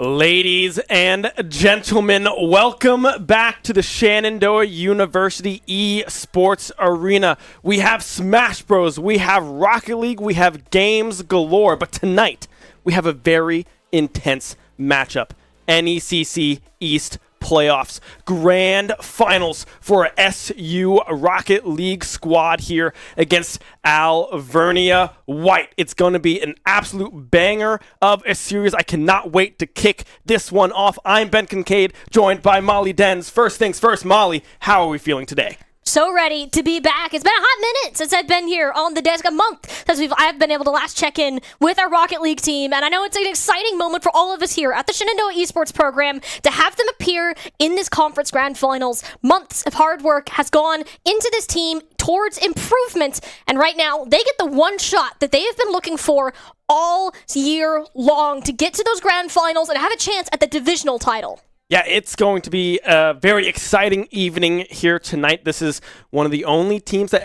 Ladies and gentlemen, welcome back to the Shenandoah University Esports Arena. We have Smash Bros, we have Rocket League, we have games galore, but tonight we have a very intense matchup. NECC East playoffs, grand finals for a SU Rocket League squad here against Alvernia White. It's going to be an absolute banger of a series. I cannot wait to kick this one off. I'm Ben Kincaid, joined by Molly Dens. First things first, Molly, how are we feeling today? So ready to be back. It's been a hot minute since I've been here on the desk, a month since I've been able to last check in with our Rocket League team, and I know it's an exciting moment for all of us here at the Shenandoah Esports program to have them appear in this conference grand finals. Months of hard work has gone into this team towards improvement, and right now they get the one shot that they have been looking for all year long to get to those grand finals and have a chance at the divisional title. Yeah, it's going to be a very exciting evening here tonight. This is one of the only teams that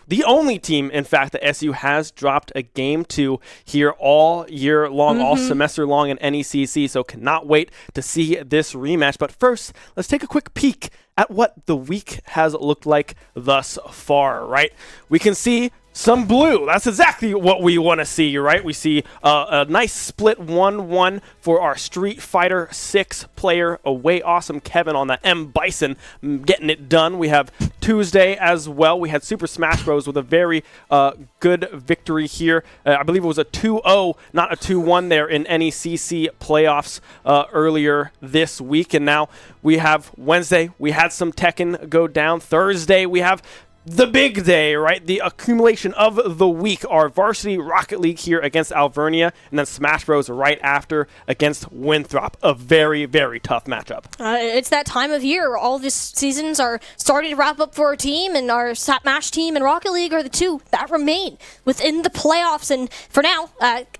the only team, in fact, that SU has dropped a game to here all year long, all semester long in NECC, so cannot wait to see this rematch. But first, let's take a quick peek at what the week has looked like thus far, right? We can see some blue. That's exactly what we want to see, right? We see a nice split 1-1 for our Street Fighter 6 player away. Awesome Kevin on the M Bison getting it done. We have Tuesday as well. We had Super Smash Bros. With a very good victory here. I believe it was a 2-0, not a 2-1 there in NECC playoffs earlier this week. And now we have Wednesday. We had some Tekken go down. Thursday, we have the big day, right? The accumulation of the week, our Varsity Rocket League here against Alvernia, and then Smash Bros. Right after against Winthrop. A very, very tough matchup. It's that time of year. All these seasons are starting to wrap up for our team, and our Smash team and Rocket League are the two that remain within the playoffs. And for now,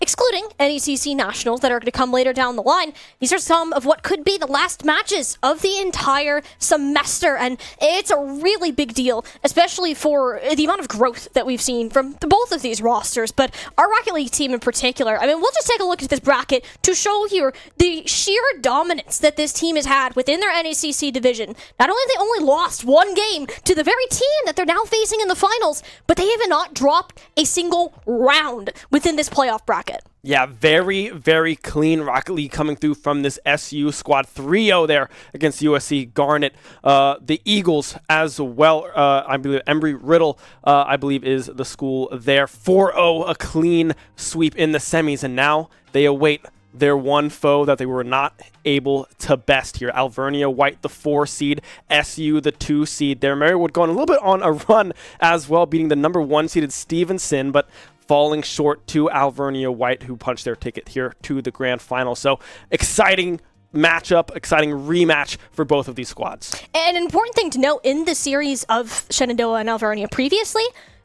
excluding NECC Nationals that are going to come later down the line, these are some of what could be the last matches of the entire semester. And it's a really big deal, especially for the amount of growth that we've seen from both of these rosters, but our Rocket League team in particular. I mean, we'll just take a look at this bracket to show here the sheer dominance that this team has had within their NACC division. Not only have they only lost one game to the very team that they're now facing in the finals, but they have not dropped a single round within this playoff bracket. Yeah, very, very clean Rocket League coming through from this SU squad. 3-0 there against USC Garnet. The Eagles as well. I believe Embry-Riddle, I believe, is the school there. 4-0, a clean sweep in the semis. And now they await their one foe that they were not able to best here. Alvernia White, the 4 seed. SU, the 2 seed there. Marywood going a little bit on a run as well, beating the number 1 seeded Stevenson, but falling short to Alvernia White, who punched their ticket here to the grand final. So exciting matchup, exciting rematch for both of these squads. And an important thing to note in the series of Shenandoah and Alvernia previously,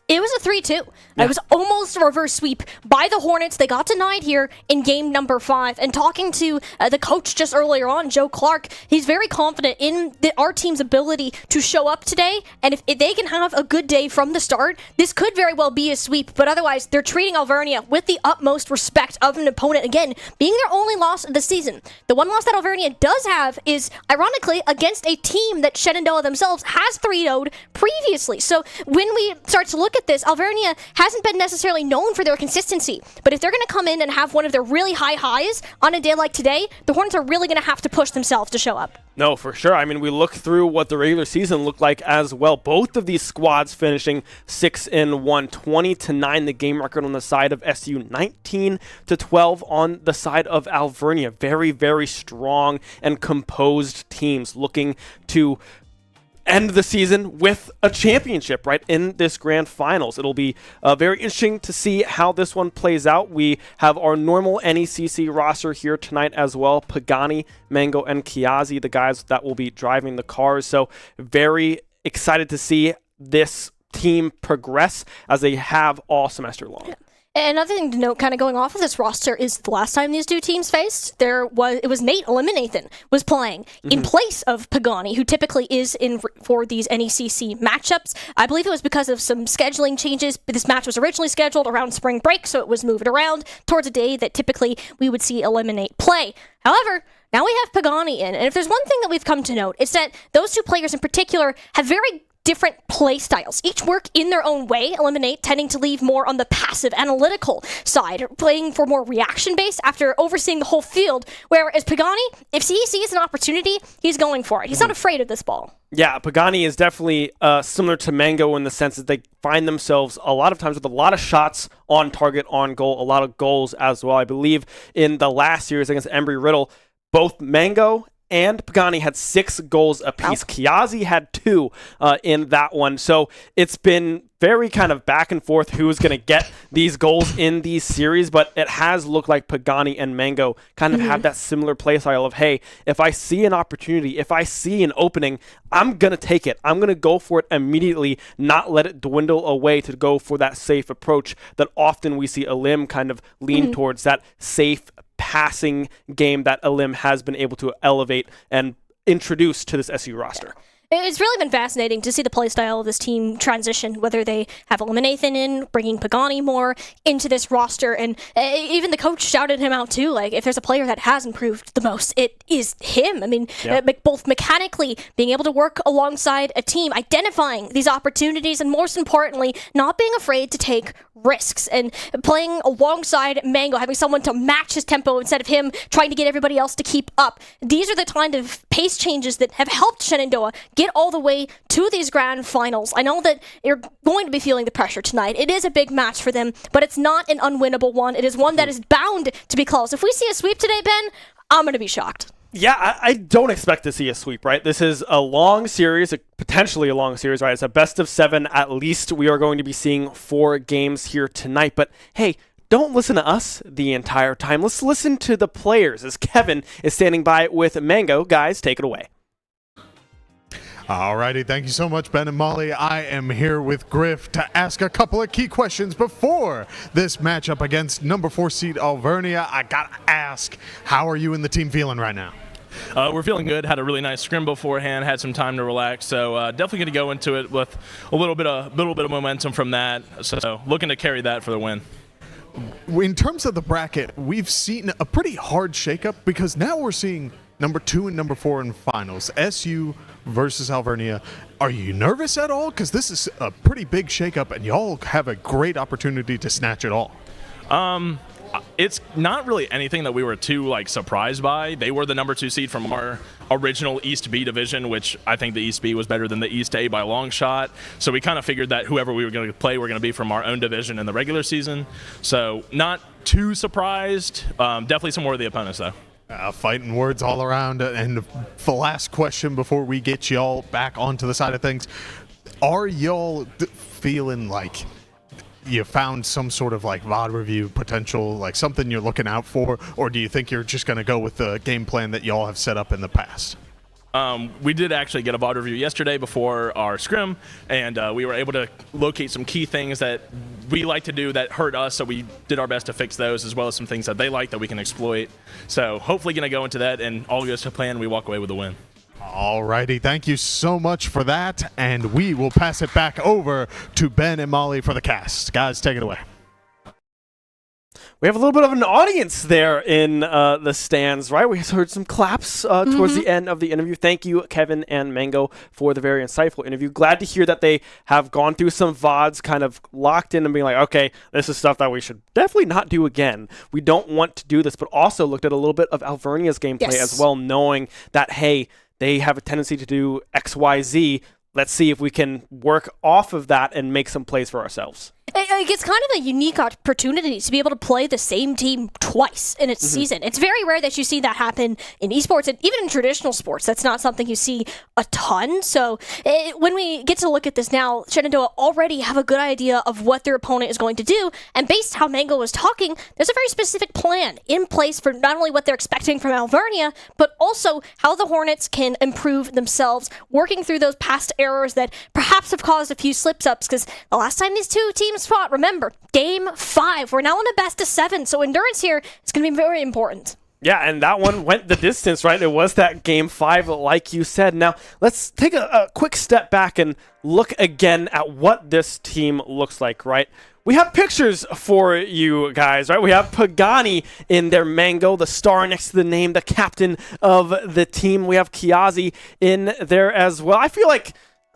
it was a 3-2. Yeah. It was almost a reverse sweep by the Hornets. They got denied here in game number 5. And talking to the coach just earlier on, Joe Clark, he's very confident in our team's ability to show up today. And if they can have a good day from the start, this could very well be a sweep. But otherwise, they're treating Alvernia with the utmost respect of an opponent. Again, being their only loss of the season. The one loss that Alvernia does have is, ironically, against a team that Shenandoah themselves has 3-0'd previously. So when we start to look at this, Alvernia hasn't been necessarily known for their consistency, but if they're going to come in and have one of their really high highs on a day like today, the Hornets are really going to have to push themselves to show up. No, for sure. I mean, we look through what the regular season looked like as well. Both of these squads finishing 6-1, 20-9 the game record on the side of SU, 19-12 on the side of Alvernia. Very, very strong and composed teams looking to end the season with a championship, right, in this grand finals. It'll be very interesting to see how this one plays out. We have our normal NECC roster here tonight as well. Pagani, Mango, and Kiazi, the guys that will be driving the cars. So very excited to see this team progress as they have all semester long. Another thing to note, kind of going off of this roster, is the last time these two teams faced, it was Nate Eliminathan was playing in place of Pagani, who typically is in for these NECC matchups. I believe it was because of some scheduling changes. This match was originally scheduled around spring break, so it was moved around towards a day that typically we would see Eliminate play. However, now we have Pagani in, and if there's one thing that we've come to note, it's that those two players in particular have very different play styles. Each work in their own way. Eliminate tending to leave more on the passive, analytical side, playing for more reaction-based after overseeing the whole field, whereas Pagani, if he sees an opportunity, he's going for it. He's not afraid of this ball. Yeah, Pagani is definitely similar to Mango in the sense that they find themselves a lot of times with a lot of shots on target, on goal, a lot of goals as well. I believe in the last series against Embry-Riddle, both Mango and Pagani had 6 goals apiece. Kiazi had 2 in that one. So it's been very kind of back and forth who's going to get these goals in these series, but it has looked like Pagani and Mango kind of have that similar play style of, hey, if I see an opportunity, if I see an opening, I'm going to take it. I'm going to go for it immediately, not let it dwindle away to go for that safe approach that often we see Elim kind of lean towards, that safe passing game that Elim has been able to elevate and introduce to this SU roster. It's really been fascinating to see the playstyle of this team transition, whether they have Eliminathan in, bringing Pagani more into this roster, and even the coach shouted him out too, like, if there's a player that has improved the most, it is him. I mean, both mechanically, being able to work alongside a team, identifying these opportunities, and most importantly, not being afraid to take risks, and playing alongside Mango, having someone to match his tempo instead of him trying to get everybody else to keep up. These are the kind of pace changes that have helped Shenandoah get all the way to these grand finals. I know that you're going to be feeling the pressure tonight. It is a big match for them, but it's not an unwinnable one. It is one that is bound to be close. If we see a sweep today, Ben, I'm going to be shocked. Yeah, I don't expect to see a sweep, right? This is a long series, potentially a long series, right? It's a best of 7 at least. We are going to be seeing 4 games here tonight. But hey, don't listen to us the entire time. Let's listen to the players as Kevin is standing by with Mango. Guys, take it away. Alrighty, thank you so much, Ben and Molly. I am here with Griff to ask a couple of key questions before this matchup against number 4 seed Alvernia. I gotta ask, how are you and the team feeling right now? We're feeling good. Had a really nice scrim beforehand. Had some time to relax. So definitely going to go into it with a little bit of momentum from that. So looking to carry that for the win. In terms of the bracket, we've seen a pretty hard shakeup because now we're seeing number 2 and number 4 in finals. SU versus Alvernia. Are you nervous at all? Because this is a pretty big shakeup, and y'all have a great opportunity to snatch it all. It's not really anything that we were too surprised by. They were the number 2 seed from our original East B division, which I think the East B was better than the East A by a long shot. So we kind of figured that whoever we were going to play were going to be from our own division in the regular season. So not too surprised. Definitely some worthy opponents though. Fighting words all around. And the last question before we get y'all back onto the side of things, are y'all feeling like you found some sort of VOD review potential, something you're looking out for, or do you think you're just going to go with the game plan that y'all have set up in the past? We did actually get a VOD review yesterday before our scrim, and we were able to locate some key things that we like to do that hurt us, so we did our best to fix those, as well as some things that they like that we can exploit. So hopefully going to go into that, and all goes to plan, we walk away with a win. Alrighty, thank you so much for that, and we will pass it back over to Ben and Molly for the cast. Guys, take it away. We have a little bit of an audience there in the stands, right? We heard some claps towards the end of the interview. Thank you, Kevin and Mango, for the very insightful interview. Glad to hear that they have gone through some VODs, kind of locked in and being like, okay, this is stuff that we should definitely not do again. We don't want to do this, but also looked at a little bit of Alvernia's gameplay as well, knowing that, hey, they have a tendency to do X, Y, Z. Let's see if we can work off of that and make some plays for ourselves. It's kind of a unique opportunity to be able to play the same team twice in its season. It's very rare that you see that happen in esports, and even in traditional sports. That's not something you see a ton. So when we get to look at this now, Shenandoah already have a good idea of what their opponent is going to do, and based on how Mango was talking, there's a very specific plan in place for not only what they're expecting from Alvernia, but also how the Hornets can improve themselves, working through those past errors that perhaps have caused a few slips-ups, because the last time these two teams spot, remember, game 5. We're now in a best of 7, so endurance here is going to be very important. Yeah, and that one went the distance, right? It was that game 5, like you said. Now, let's take a quick step back and look again at what this team looks like, right? We have pictures for you guys, right? We have Pagani in their Mango, the star next to the name, the captain of the team. We have Kiazi in there as well. I feel like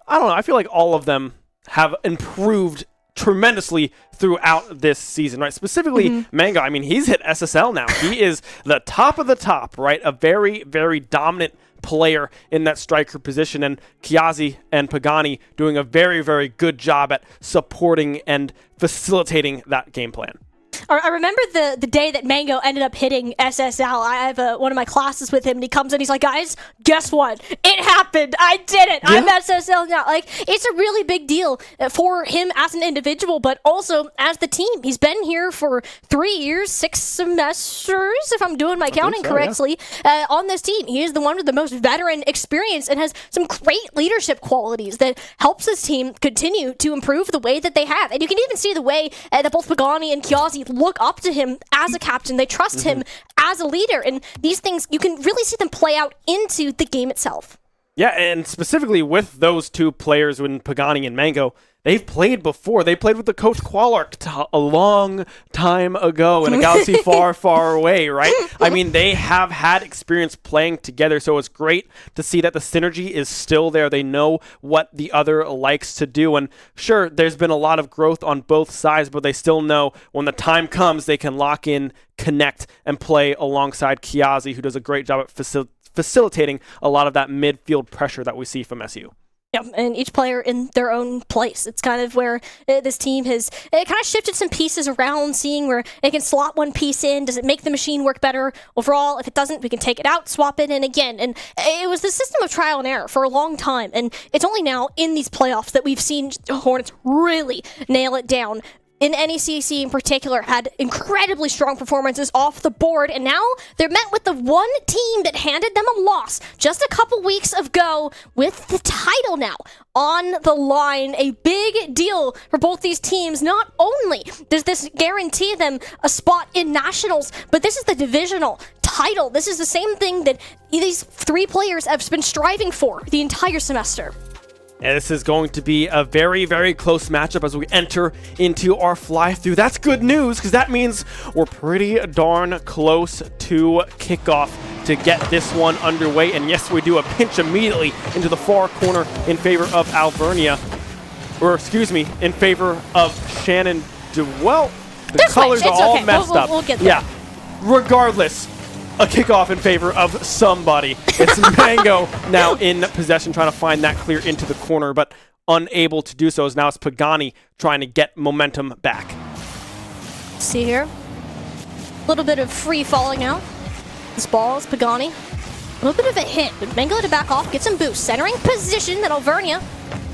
all of them have improved tremendously throughout this season, right? Specifically, Mango, I mean, he's hit SSL now. He is the top of the top, right? A very, very dominant player in that striker position, and Kiazi and Pagani doing a very, very good job at supporting and facilitating that game plan. I remember the day that Mango ended up hitting SSL. I have one of my classes with him, and he comes in, he's like, guys, guess what? It happened. I did it. Yeah. I'm SSL now. Like, it's a really big deal for him as an individual, but also as the team. He's been here for 3 years, 6 semesters, if I'm doing my counting correctly, on this team. He is the one with the most veteran experience and has some great leadership qualities that helps this team continue to improve the way that they have. And you can even see the way that both Pagani and Kiazi look up to him as a captain. They trust him as a leader, and these things, you can really see them play out into the game itself. Yeah, and specifically with those two players, when Pagani and Mango, they've played before. They played with the coach Qualark a long time ago in a galaxy far, far away, right? I mean, they have had experience playing together, so it's great to see that the synergy is still there. They know what the other likes to do, and sure, there's been a lot of growth on both sides, but they still know when the time comes, they can lock in, connect, and play alongside Kiazi, who does a great job at facilitating a lot of that midfield pressure that we see from SU. Yeah, and each player in their own place. It's kind of where this team has kind of shifted some pieces around, seeing where it can slot one piece in. Does it make the machine work better overall? If it doesn't, we can take it out, swap it in again. And it was the system of trial and error for a long time. And it's only now in these playoffs that we've seen Hornets really nail it down. In NECC in particular, had incredibly strong performances off the board, and now they're met with the one team that handed them a loss just a couple weeks ago, with the title now on the line. A big deal for both these teams. Not only does this guarantee them a spot in Nationals, but this is the divisional title. This is the same thing that these 3 players have been striving for the entire semester. And this is going to be a very, very close matchup as we enter into our fly-through. That's good news, because that means we're pretty darn close to kickoff to get this one underway. And yes, we do a pinch immediately into the far corner in favor of Alvernia. Or, excuse me, in favor of Shenandoah. Well, the colors are all messed up. We'll get there. Yeah, regardless. A kickoff in favor of somebody. It's Mango now in possession, trying to find that clear into the corner, but unable to do so, as now it's Pagani trying to get momentum back. See here. A little bit of free falling now. This ball is Pagani. A little bit of a hit, but Mango to back off, get some boost. Centering position that Alvernia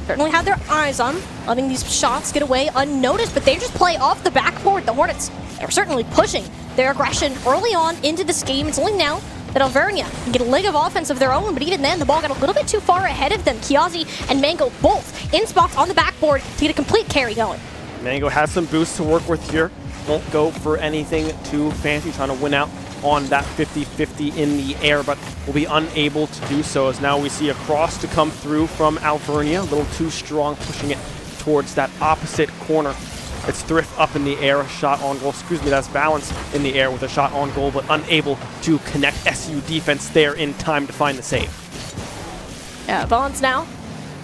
certainly had their eyes on, letting these shots get away unnoticed, but they just play off the backboard. The Hornets are certainly pushing their aggression early on into this game. It's only now that Alvernia can get a leg of offense of their own, but even then, the ball got a little bit too far ahead of them. Kiazi and Mango both in spots on the backboard to get a complete carry going. Mango has some boosts to work with here. Won't go for anything too fancy, trying to win out on that 50-50 in the air, but will be unable to do so, as now we see a cross to come through from Alvernia. A little too strong, pushing it towards that opposite corner. It's Thrift up in the air, shot on goal. Excuse me, that's Balance in the air with a shot on goal, but unable to connect. SU defense there in time to find the save. Yeah, Balance now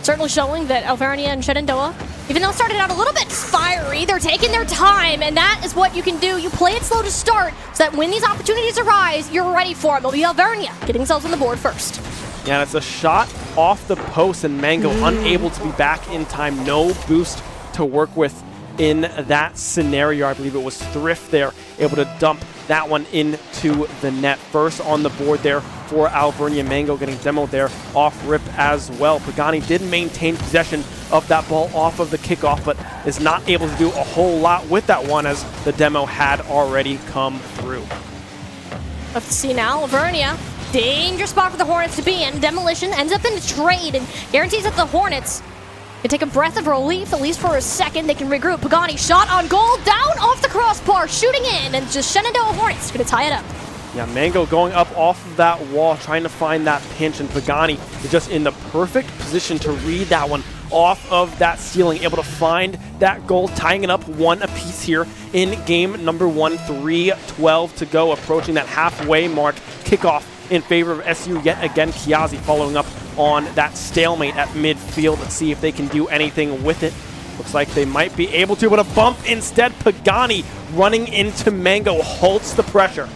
certainly showing that Alvernia and Shenandoah, even though it started out a little bit fiery, they're taking their time, and that is what you can do. You play it slow to start, so that when these opportunities arise, you're ready for them. It'll be Alvernia getting themselves on the board first. Yeah, it's a shot off the post, and Mango unable to be back in time. No boost to work with in that scenario. I believe it was Thrift there, able to dump that one into the net. First on the board there for Alvernia. Mango getting demoed there off rip as well. Pagani did maintain possession of that ball off of the kickoff, but is not able to do a whole lot with that one, as the demo had already come through. Let's see now, Alvernia. Dangerous spot for the Hornets to be in. Demolition ends up in a trade and guarantees that the Hornets They take a breath of relief, at least for a second. They can regroup. Pagani shot on goal, down off the crossbar, shooting in, and just Shenandoah Hornets going to tie it up. Yeah, Mango going up off of that wall, trying to find that pinch, and Pagani is just in the perfect position to read that one off of that ceiling, able to find that goal, tying it up 1 apiece here in game number 1. 3:12 to go, approaching that halfway mark. Kickoff in favor of SU yet again. Kiazi following up on that stalemate at midfield. Let's see if they can do anything with it. Looks like they might be able to, but a bump instead. Pagani running into Mango halts the pressure.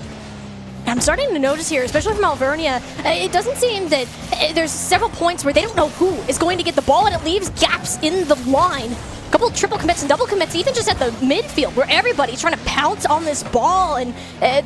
I'm starting to notice here, especially from Alvernia, it doesn't seem that there's several points where they don't know who is going to get the ball, and it leaves gaps in the line. A couple of triple commits and double commits, even just at the midfield, where everybody's trying to pounce on this ball, and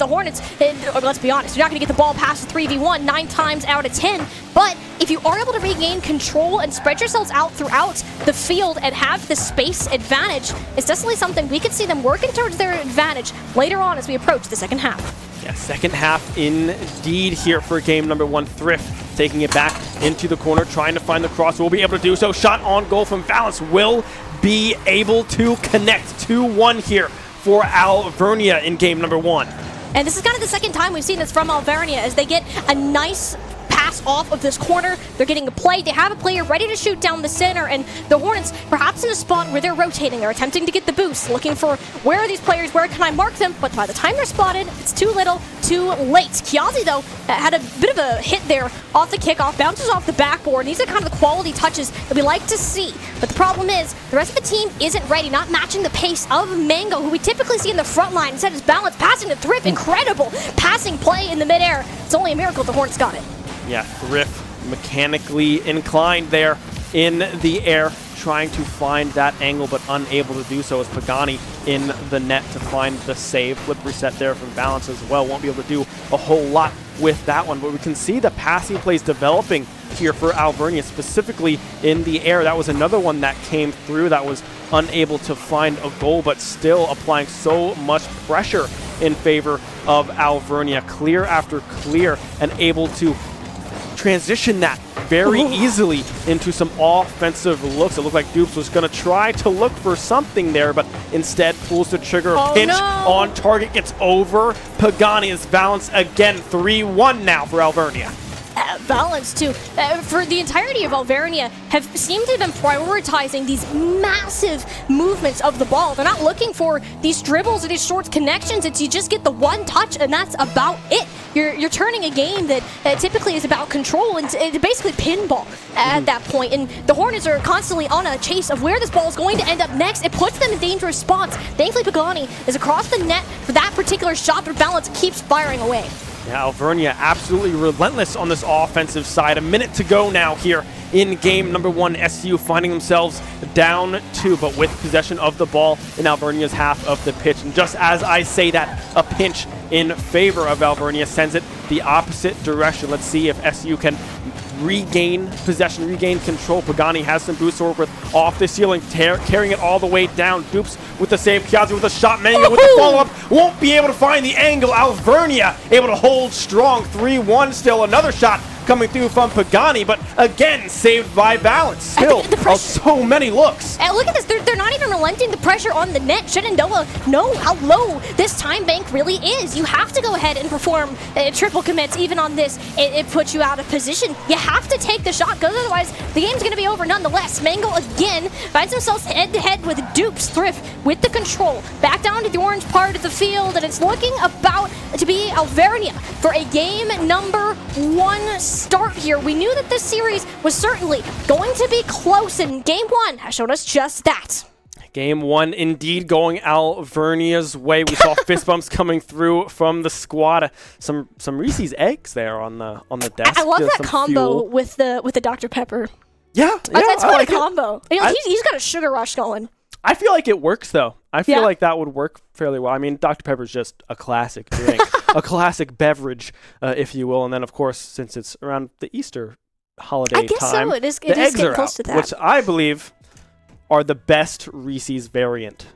the Hornets, let's be honest, you're not going to get the ball past the 3v1 9 times out of 10, but if you are able to regain control and spread yourselves out throughout the field and have the space advantage, it's definitely something we could see them working towards their advantage later on as we approach the second half. Yeah, second half indeed here for game number 1. Thrift taking it back into the corner, trying to find the cross. Will be able to do so. Shot on goal from Valence will be able to connect. 2-1 here for Alvernia in game number 1. And this is kind of the second time we've seen this from Alvernia as they get a nice pass off of this corner. They're getting a play. They have a player ready to shoot down the center, and the Hornets perhaps in a spot where they're rotating. They're attempting to get the boost, looking for where are these players, where can I mark them? But by the time they're spotted, it's too little, too late. Kiazi, though, had a bit of a hit there off the kickoff, bounces off the backboard. These are kind of the quality touches that we like to see. But the problem is, the rest of the team isn't ready, not matching the pace of Mango, who we typically see in the front line. Instead, his balance, passing to Thrift, incredible passing play in the midair. It's only a miracle the Hornets got it. Yeah, Thrift mechanically inclined there in the air, trying to find that angle, but unable to do so as Pagani in the net to find the save. Flip reset there from Valence as well. Won't be able to do a whole lot with that one, but we can see the passing plays developing here for Alvernia, specifically in the air. That was another one that came through that was unable to find a goal, but still applying so much pressure in favor of Alvernia. Clear after clear, and able to transition that very easily into some offensive looks. It looked like Dupes was going to try to look for something there, but instead pulls the trigger. Pinch on target, gets over Pagani as Valence again. 3-1 now for Alvernia. Valence, too, for the entirety of Alvernia, have seemed to have been prioritizing these massive movements of the ball. They're not looking for these dribbles or these short connections. It's you just get the one touch, and that's about it. You're turning a game that typically is about control and basically pinball at that point. And the Hornets are constantly on a chase of where this ball is going to end up next. It puts them in dangerous spots. Thankfully, Pagani is across the net for that particular shot, but Valence keeps firing away. Yeah, Alvernia absolutely relentless on this offensive side. A minute to go now here in game number 1. SU finding themselves down 2, but with possession of the ball in Alvernia's half of the pitch. And just as I say that, a pinch in favor of Alvernia sends it the opposite direction. Let's see if SU can regain possession, regain control. Pagani has some boost to work with off the ceiling, carrying it all the way down. Dupes with the save, Kiazi with a shot, Mango with the follow-up, won't be able to find the angle. Alvernia able to hold strong. 3-1 still, another shot coming through from Pagani, but again saved by Valence. Still, so many looks. And look at this, they're not even relenting the pressure on the net. Shenandoah know how low this time bank really is. You have to go ahead and perform triple commits even on this. It puts you out of position. You have to take the shot, because otherwise the game's going to be over nonetheless. Mango again finds themselves head-to-head with Dupes. Thrift with the control. Back down to the orange part of the field, and it's looking about to be Alvernia for a game number 1 start here. We knew that this series was certainly going to be close, and game 1 has shown us just that. Game 1 indeed going Alvernia's way. We saw fist bumps coming through from the squad. Some Reese's eggs there on the desk. I love that combo fuel. with the Dr. Pepper. Yeah, That's quite like a combo. You know, he's got a sugar rush going. I feel like it works, though. I feel like that would work fairly well. I mean, Dr. Pepper's just a classic drink, a classic beverage, if you will. And then, of course, since it's around the Easter holiday time, I guess so. It is the eggs getting are close out, to that. which I believe are the best Reese's variant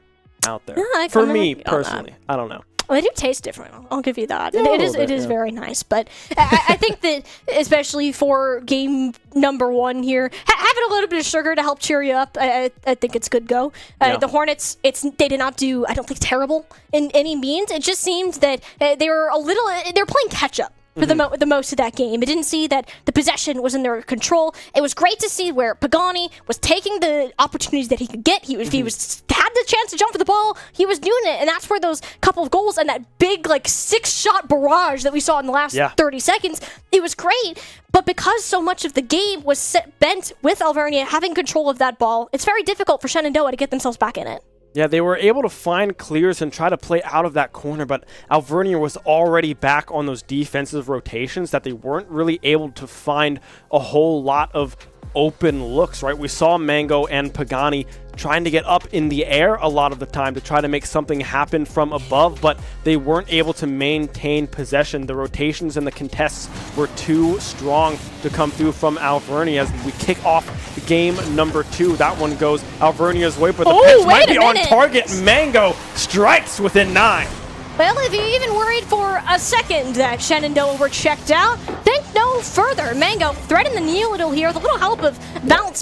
out there. For me, personally. I don't know. Well, they do taste different. I'll give you that. Yeah, it is very nice. But I think that especially for game number 1 here, having a little bit of sugar to help cheer you up, I think it's good go. The Hornets, they did not do, I don't think, terrible in any means. It just seemed that they were playing catch up for the most of that game. It didn't see that the possession was in their control. It was great to see where Pagani was taking the opportunities that he could get. He had the chance to jump for the ball. He was doing it, and that's where those couple of goals and that big 6-shot barrage that we saw in the last 30 seconds, it was great. But because so much of the game was bent with Alvernia having control of that ball, it's very difficult for Shenandoah to get themselves back in it. Yeah, they were able to find clears and try to play out of that corner, but Alvernia was already back on those defensive rotations that they weren't really able to find a whole lot of open looks, right? We saw Mango and Pagani trying to get up in the air a lot of the time to try to make something happen from above, but they weren't able to maintain possession. The rotations and the contests were too strong to come through from Alvernia as we kick off game number 2. That one goes Alvernia's way, but the pitch might be on target. Mango strikes within 9. Well, if you even worried for a second that Shenandoah were checked out, think no further. Mango threading the needle here with a little help of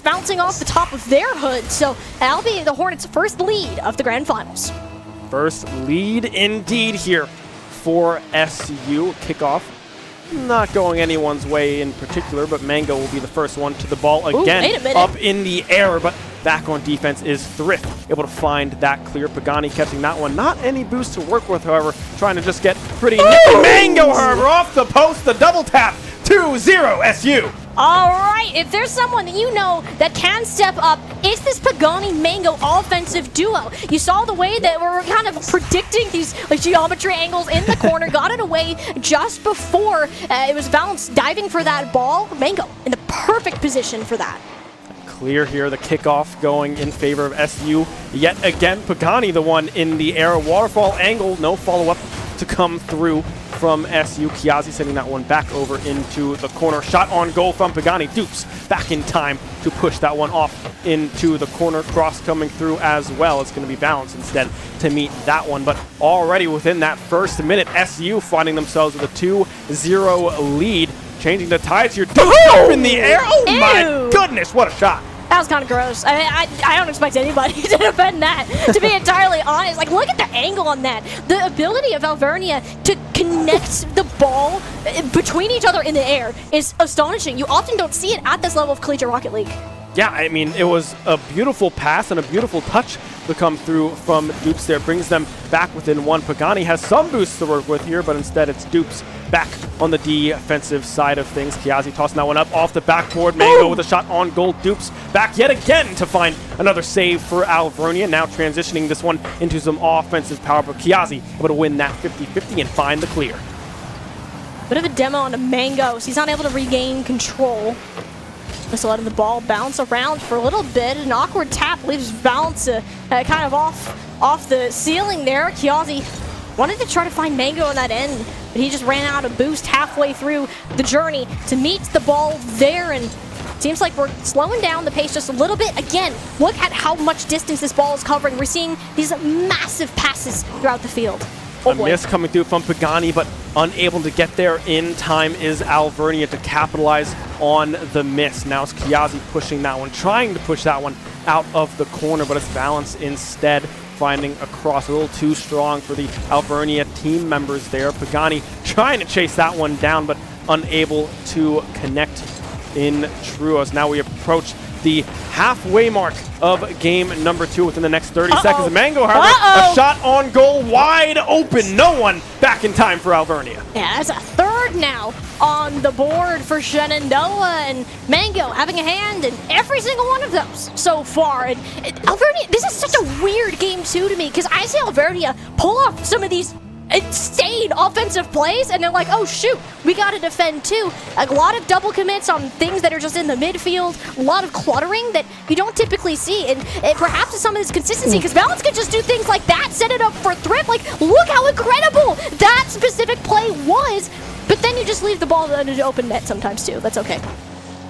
bouncing off the top of their hood. So that'll be the Hornets' first lead of the Grand Finals. First lead indeed here for SU. Kickoff not going anyone's way in particular, but Mango will be the first one to the ball again. Up in the air, but back on defense is Thrift, able to find that clear. Pagani catching that one. Not any boost to work with, however, trying to just get pretty nippy. Mango, however, off the post, the double tap, 2-0 SU. All right, if there's someone that you know that can step up, it's this Pagani-Mango offensive duo. You saw the way that we're kind of predicting these geometry angles in the corner, got it away just before it was Valance diving for that ball. Mango in the perfect position for that. Clear here, the kickoff going in favor of SU. Yet again, Pagani the one in the air. Waterfall angle, no follow-up to come through from SU. Kiazi sending that one back over into the corner. Shot on goal from Pagani. Dupes back in time to push that one off into the corner. Cross coming through as well. It's going to be Valance instead to meet that one. But already within that first minute, SU finding themselves with a 2-0 lead. Changing the tides here. Up in the air. Oh my goodness, what a shot. That was kind of gross. I don't expect anybody to defend that, to be entirely honest. Look at the angle on that. The ability of Alvernia to connect the ball between each other in the air is astonishing. You often don't see it at this level of Collegiate Rocket League. Yeah, I mean, it was a beautiful pass and a beautiful touch to come through from Dupes there. Brings them back within 1. Pagani has some boosts to work with here, but instead it's Dupes back on the defensive side of things. Kiazi tossing that one up off the backboard. Mango with a shot on goal. Dupes back yet again to find another save for Alvernia. Now transitioning this one into some offensive power, but Kiazi able to win that 50-50 and find the clear. Bit of a demo on the Mango, so he's not able to regain control. Just letting the ball bounce around for a little bit. An awkward tap leaves Valance kind of off the ceiling there. Kiazi wanted to try to find Mango on that end, but he just ran out of boost halfway through the journey to meet the ball there, and seems like we're slowing down the pace just a little bit. Again, look at how much distance this ball is covering. We're seeing these massive passes throughout the field. A miss coming through from Pagani, but unable to get there in time is Alvernia to capitalize on the miss. Now it's Kiazi pushing that one, trying to push that one out of the corner, but it's Valance instead finding a cross. A little too strong for the Alvernia team members there. Pagani trying to chase that one down, but unable to connect in true as now we approach the halfway mark of game number 2 within the next 30 seconds. Mango, however, a shot on goal wide open. No one back in time for Alvernia. Yeah, that's a third now on the board for Shenandoah, and Mango having a hand in every single one of those so far. And Alvernia, this is such a weird game 2 to me, because I see Alvernia pull off some of these insane offensive plays, and they're like, oh shoot, we gotta defend too. A lot of double commits on things that are just in the midfield, a lot of cluttering that you don't typically see, and perhaps it's some of this consistency, because Valance can just do things like that, set it up for Thrift. Look how incredible that specific play was, but then you just leave the ball under the open net sometimes too. That's okay.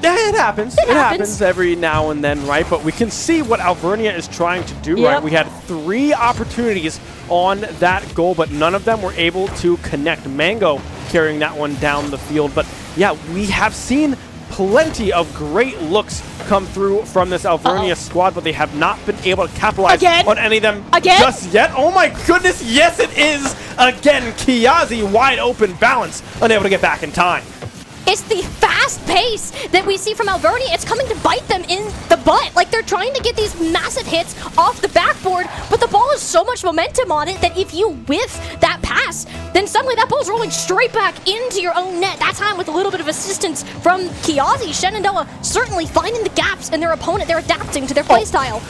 Yeah, it happens. It happens every now and then, right? But we can see what Alvernia is trying to do, right? We had 3 opportunities on that goal, but none of them were able to connect. Mango carrying that one down the field. But yeah, we have seen plenty of great looks come through from this Alvernia squad, but they have not been able to capitalize on any of them just yet. Oh my goodness, yes it is! Again, Kiazi wide open balance, unable to get back in time. It's the fast pace that we see from Alvernia. It's coming to bite them in the butt. Like, they're trying to get these massive hits off the backboard, but the ball has so much momentum on it that if you whiff that pass, then suddenly that ball's rolling straight back into your own net. That time with a little bit of assistance from Kiazi. Shenandoah certainly finding the gaps in their opponent. They're adapting to their playstyle.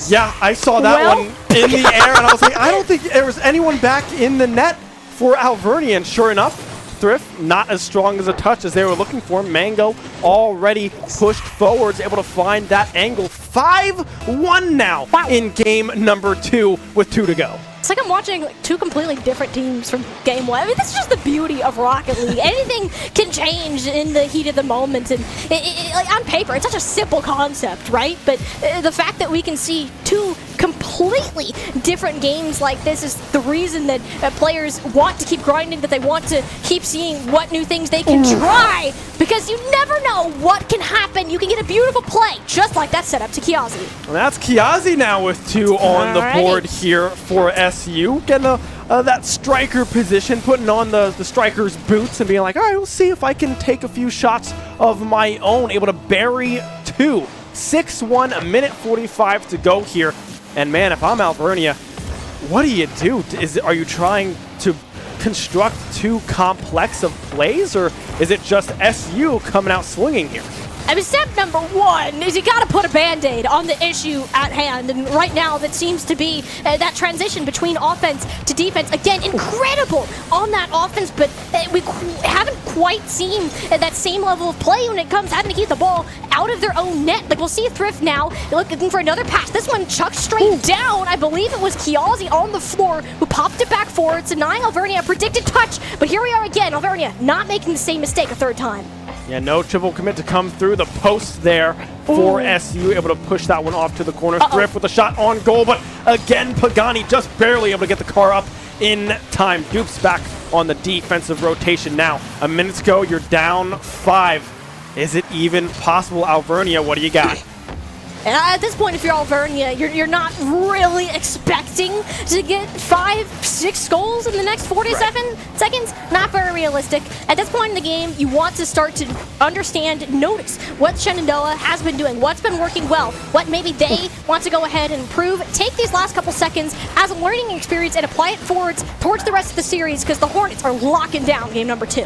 Yeah, I saw that one in the air, and I was like, I don't think there was anyone back in the net for Alvernia, and sure enough, Thrift not as strong as a touch as they were looking for. Mango already pushed forwards, able to find that angle. 5-1 now in game number 2 with 2 to go. It's like I'm watching 2 completely different teams from game 1. I mean, this is just the beauty of Rocket League. Anything can change in the heat of the moment, and like on paper, it's such a simple concept, right? But the fact that we can see 2 completely different games like this is the reason that players want to keep grinding, that they want to keep seeing what new things they can try, because you never know what can happen. You can get a beautiful play, just like that setup to Kiazi. Well, that's Kiazi now with 2 on the board here for SU. Getting that striker position, putting on the striker's boots and being like, all right, we'll see if I can take a few shots of my own. Able to bury 2. 6-1, a minute 45 to go here. And man, if I'm Alvernia, what do you do? Are you trying to construct too complex of plays, or is it just SU coming out swinging here? I mean, step number 1 is you got to put a Band-Aid on the issue at hand. And right now, that seems to be that transition between offense to defense. Again, incredible on that offense, but we haven't quite seen that same level of play when it comes having to keep the ball out of their own net. Like, we'll see Thrift now looking for another pass. This one chucked straight down. I believe it was Kiazi on the floor who popped it back forward, denying Alvernia a predicted touch. But here we are again, Alvernia not making the same mistake a 3rd time. Yeah, no triple commit to come through the post there for SU, able to push that one off to the corner. Thrift with a shot on goal, but again, Pagani just barely able to get the car up in time. Dupes back on the defensive rotation now. A minute to go, you're down 5. Is it even possible, Alvernia? What do you got? At this point, if you're Alvernia, you're not really expecting to get 5-6 goals in the next 47 seconds. Not very realistic. At this point in the game, you want to start to understand, notice what Shenandoah has been doing, what's been working well, what maybe they want to go ahead and improve. Take these last couple seconds as a learning experience and apply it forwards towards the rest of the series, because the Hornets are locking down game number 2.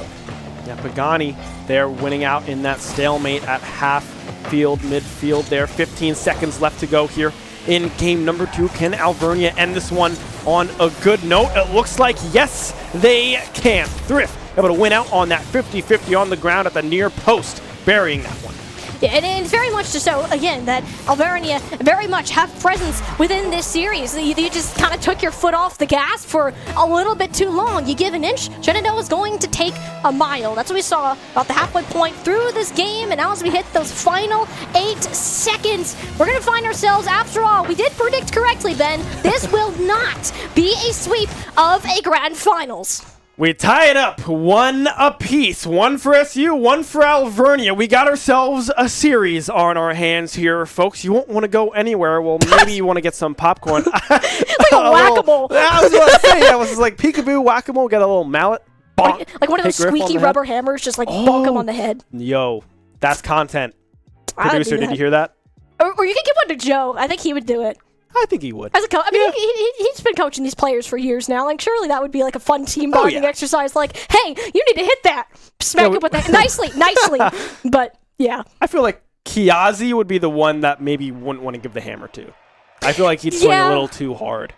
Yeah, Pagani, they're winning out in that stalemate at half field, midfield there. 15 seconds left to go here in game number 2. Can Alvernia end this one on a good note? It looks like yes, they can. Thrift able to win out on that 50-50 on the ground at the near post, burying that one. Yeah, and it's very much to show, again, that Alvernia very much have presence within this series. You just kind of took your foot off the gas for a little bit too long. You give an inch, Shenandoah is going to take a mile. That's what we saw about the halfway point through this game, and now as we hit those final 8 seconds, we're going to find ourselves, after all, we did predict correctly, Ben, this will not be a sweep of a grand finals. We tie it up 1 apiece. 1 for SU, 1 for Alvernia. We got ourselves a series on our hands here, folks. You won't want to go anywhere. Well, maybe you want to get some popcorn. It's like a whack-a-mole. I was going to say, that was like peekaboo, whack-a-mole, get a little mallet. Bonk, like one of those squeaky rubber hammers, just like bonk him on the head. Yo, that's content. Producer, did you hear that? Or you can give one to Joe. I think he would do it. I think he would. As a coach, I mean, he's been coaching these players for years now. Like, surely that would be like a fun team bonding exercise. Like, hey, you need to hit that. Smack it with that nicely. But yeah, I feel like Kiazi would be the one that maybe you wouldn't want to give the hammer to. I feel like he'd swing a little too hard.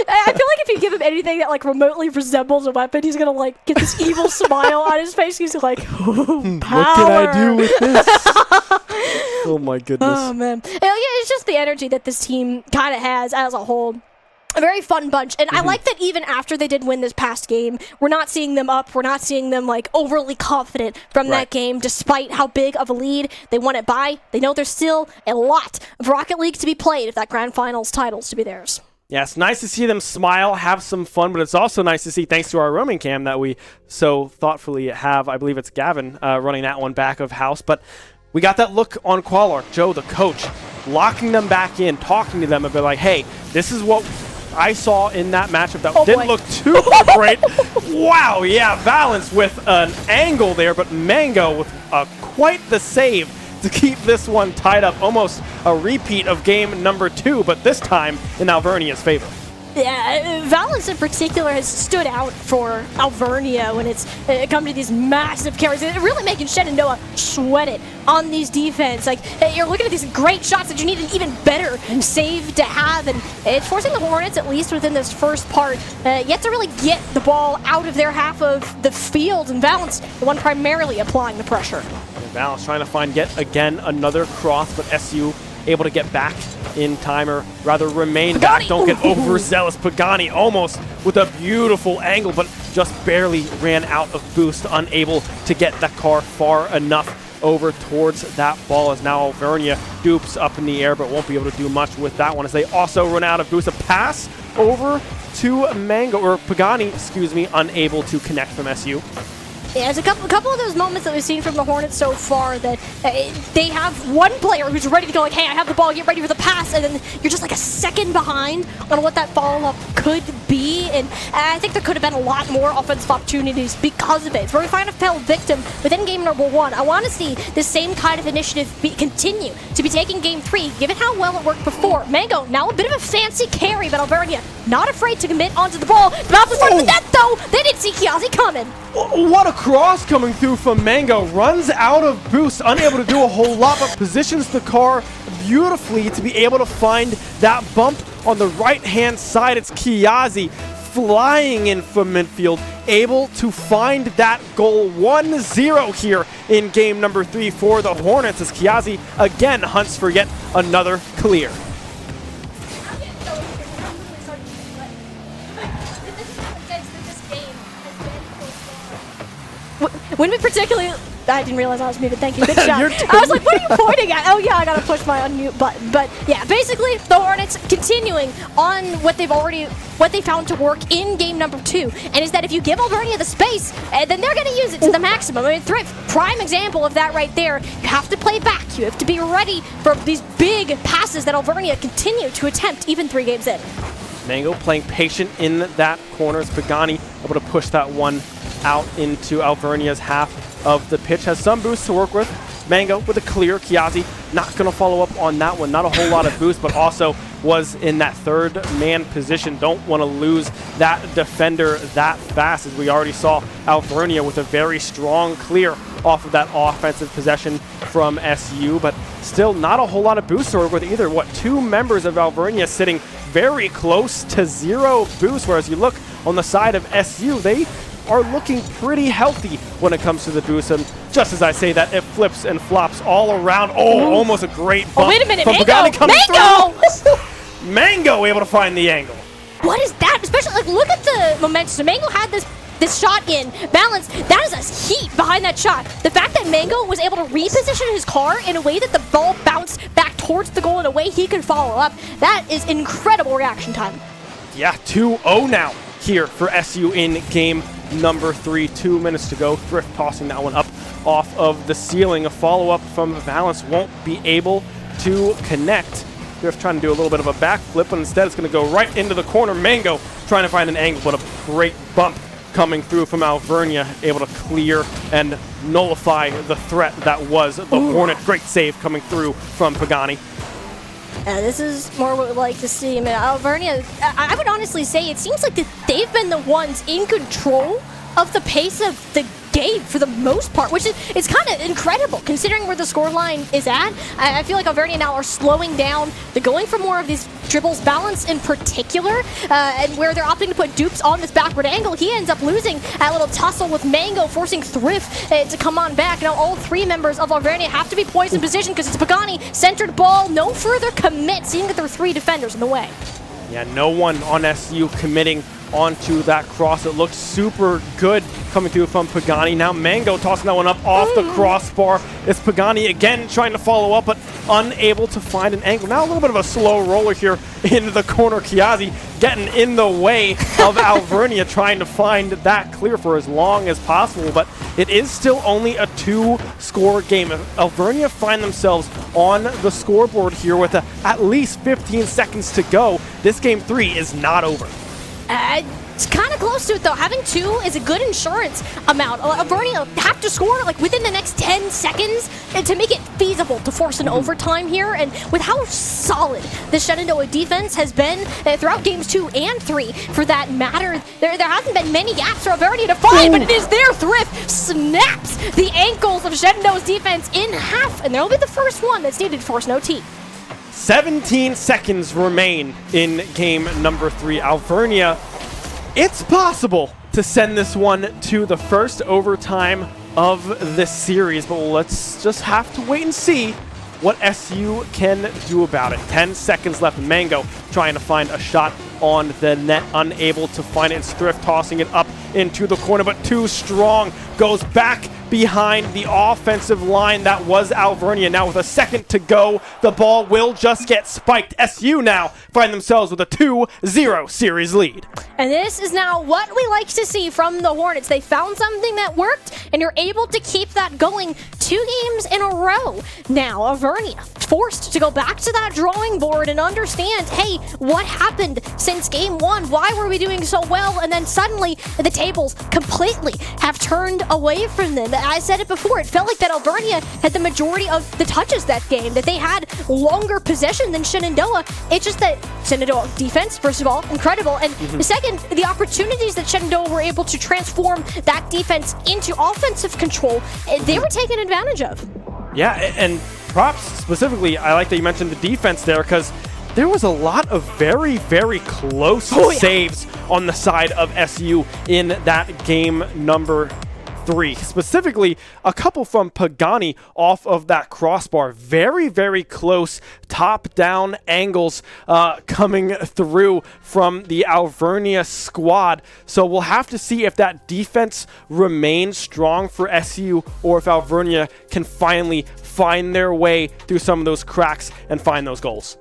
I feel like if you give him anything that like remotely resembles a weapon, he's gonna like get this evil smile on his face. He's like, power. What can I do with this? Oh my goodness. Oh man. Yeah, it's just the energy that this team kind of has as a whole. a very fun bunch. And I like that even after they did win this past game, we're not seeing them up. We're not seeing them like overly confident from that game, despite how big of a lead they won it by. They know there's still a lot of Rocket League to be played if that Grand Finals title's to be theirs. Yeah, it's nice to see them smile, have some fun, but it's also nice to see, thanks to our roaming cam that we so thoughtfully have, I believe it's Gavin running that one back of house, but we got that look on Qualark, Joe, the coach, locking them back in, talking to them about like, hey, this is what I saw in that matchup that didn't look too great. Wow, yeah, Valence with an angle there, but Mango with quite the save to keep this one tied up. Almost a repeat of game number 2, but this time in Alvernia's favor. Yeah, Valence in particular has stood out for Alvernia when it's come to these massive carries. It's really making Shenandoah sweat it on these defense. Like, you're looking at these great shots that you need an even better save to have, and it's forcing the Hornets, at least within this first part, yet to really get the ball out of their half of the field, and Valence, the one primarily applying the pressure. Valence trying to find yet again another cross, but SU able to get back in time, or rather remain back. Don't get overzealous. Pagani almost with a beautiful angle, but just barely ran out of boost, unable to get the car far enough over towards that ball, as now Alvernia dupes up in the air, but won't be able to do much with that one as they also run out of boost. A pass over to Mango, or Pagani, excuse me, unable to connect from SU. Yeah, it's a couple of those moments that we've seen from the Hornets so far that they have one player who's ready to go like, hey, I have the ball, get ready for the pass, and then you're just like a second behind on what that follow-up could be, and I think there could have been a lot more offensive opportunities because of it. It's where we find a fell victim within game number 1. I want to see the same kind of initiative continue to be taking game 3, given how well it worked before. Mango, now a bit of a fancy carry, but Alvernia not afraid to commit onto the ball. About to start with that, though. They didn't see Kiazi coming. What a cross coming through from Mango. Runs out of boost, unable to do a whole lot, but positions the car beautifully to be able to find that bump on the right-hand side. It's Kiazi flying in from midfield, able to find that goal. 1-0 here in game number 3 for the Hornets, as Kiazi again hunts for yet another clear. When we particularly, I didn't realize I was muted. Thank you. Good shot. I was like, what are you pointing at? Oh yeah, I gotta push my unmute button. But yeah, basically the Hornets continuing on what they found to work in game number 2, and is that if you give Alvernia the space, then they're gonna use it to the maximum. I mean, Thrift, prime example of that right there. You have to play back. You have to be ready for these big passes that Alvernia continue to attempt even 3 games in. Mango playing patient in that corner as Pagani able to push that one out into Alvernia's half of the pitch. Has some boost to work with. Mango with a clear. Kiazi not going to follow up on that one. Not a whole lot of boost, but also was in that third man position. Don't want to lose that defender that fast, as we already saw Alvernia with a very strong clear off of that offensive possession from SU, but still not a whole lot of boost to work with either. 2 members of Alvernia sitting very close to 0 boost, whereas you look on the side of SU, they are looking pretty healthy when it comes to the boost. And just as I say that, it flips and flops all around. Oh, almost a great bump. Oh, wait a minute, from Mango! Through. Mango able to find the angle. What is that? Especially, like, look at the momentum. So Mango had this shot in balance. That is a heat behind that shot. The fact that Mango was able to reposition his car in a way that the ball bounced back towards the goal in a way he could follow up, that is incredible reaction time. Yeah, 2-0 now here for SU in game number 3. 2 minutes to go. Thrift tossing that one up off of the ceiling. A follow-up from Valence won't be able to connect. Thrift trying to do a little bit of a backflip, but instead it's going to go right into the corner. Mango trying to find an angle, but a great bump coming through from Alvernia, able to clear and nullify the threat that was the Hornet. Great save coming through from Pagani. This is more what we'd like to see. I mean, Alvernia, I would honestly say it seems like that they've been the ones in control of the pace of the game for the most part, which is it's kind of incredible considering where the scoreline is at. I feel like Alvernia now are slowing down. They're going for more of these dribbles, balance in particular, and where they're opting to put dupes on this backward angle. He ends up losing a little tussle with Mango, forcing Thrift to come on back. Now all 3 members of Alvernia have to be poised in position because it's Pagani, centered ball, no further commit, seeing that there are 3 defenders in the way. Yeah, no one on SU committing onto that cross. It looked super good coming through from Pagani. Now Mango tossing that one up off the crossbar. It's Pagani again trying to follow up, but unable to find an angle. Now a little bit of a slow roller here into the corner. Kiazi getting in the way of Alvernia, trying to find that clear for as long as possible, but it is still only a 2-score game. If Alvernia find themselves on the scoreboard here with at least 15 seconds to go, this game 3 is not over. It's kind of close to it, though. Having 2 is a good insurance amount. Alvernia have to score like within the next 10 seconds to make it feasible to force an overtime here. And with how solid the Shenandoah defense has been throughout games 2 and 3, for that matter, there hasn't been many gaps for Alvernia to find, but it is their Thrift snaps the ankles of Shenandoah's defense in half, and they'll be the first one that's needed to force an OT. 17 seconds remain in game number 3. Alvernia, it's possible to send this one to the first overtime of this series, but let's just have to wait and see what SU can do about it. 10 seconds left. Mango trying to find a shot on the net, unable to find it. It's Thrift tossing it up into the corner, but too strong. Goes back behind the offensive line. That was Alvernia. Now with a second to go, the ball will just get spiked. SU now find themselves with a 2-0 series lead. And this is now what we like to see from the Hornets. They found something that worked, and you're able to keep that going 2 games in a row. Now, Alvernia forced to go back to that drawing board and understand, hey, what happened since game 1? Why were we doing so well? And then suddenly the tables completely have turned away from them. I said it before, it felt like that Alvernia had the majority of the touches that game, that they had longer possession than Shenandoah. It's just that Shenandoah defense, first of all, incredible. And second, the opportunities that Shenandoah were able to transform that defense into offensive control, they were taken advantage of. Yeah, and props specifically, I like that you mentioned the defense there, because there was a lot of very, very close saves on the side of SU in that game number 3. Specifically, a couple from Pagani off of that crossbar. Very, very close top-down angles coming through from the Alvernia squad. So we'll have to see if that defense remains strong for SU or if Alvernia can finally find their way through some of those cracks and find those goals.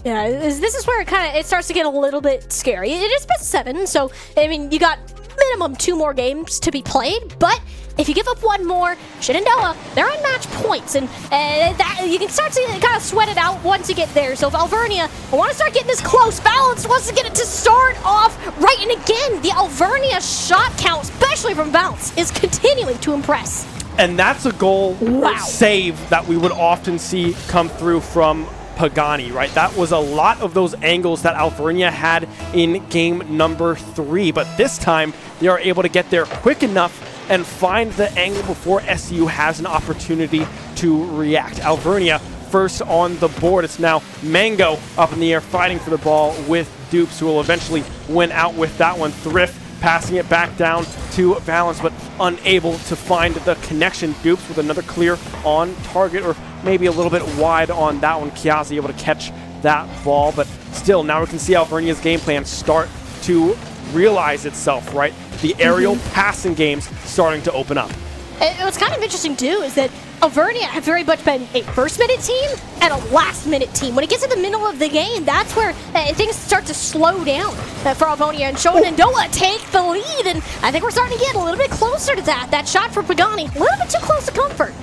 Yeah, this is where it starts to get a little bit scary. It is best 7, so I mean you got minimum 2 more games to be played, but if you give up 1 more, Shenandoah, they're on match points, and that you can start to kind of sweat it out once you get there. So if Alvernia want to start getting this close, Balance wants to get it to start off right, and again, the Alvernia shot count, especially from Balance, is continuing to impress. And that's a goal save that we would often see come through from Pagani, right? That was a lot of those angles that Alvernia had in game number 3, but this time they are able to get there quick enough and find the angle before SU has an opportunity to react. Alvernia first on the board. It's now Mango up in the air fighting for the ball with Dupes, who will eventually win out with that one. Thrift passing it back down to Valence, but unable to find the connection. Dupes with another clear on target, or maybe a little bit wide on that one. Kiazi able to catch that ball, but still, now we can see Alvernia's game plan start to realize itself, right? The aerial passing games starting to open up. And what's kind of interesting, too, is that Alvernia have very much been a first-minute team and a last-minute team. When it gets to the middle of the game, that's where things start to slow down for Alvernia, and Shenandoah take the lead, and I think we're starting to get a little bit closer to that. That shot for Pagani, a little bit too close to comfort.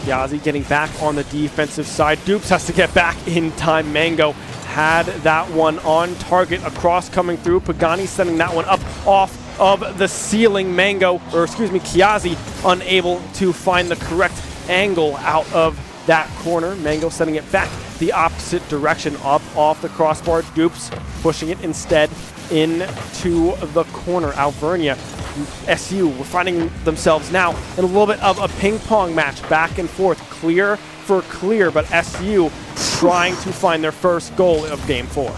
Yazi getting back on the defensive side. Dupes has to get back in time. Mango had that one on target. Across coming through. Pagani sending that one up off of the ceiling. Kiazi unable to find the correct angle out of that corner. Mango sending it back the opposite direction, up off the crossbar. Dupes pushing it instead into the corner. Alvernia, SU were finding themselves now in a little bit of a ping-pong match, back and forth, clear for clear, but SU trying to find their first goal of Game 4.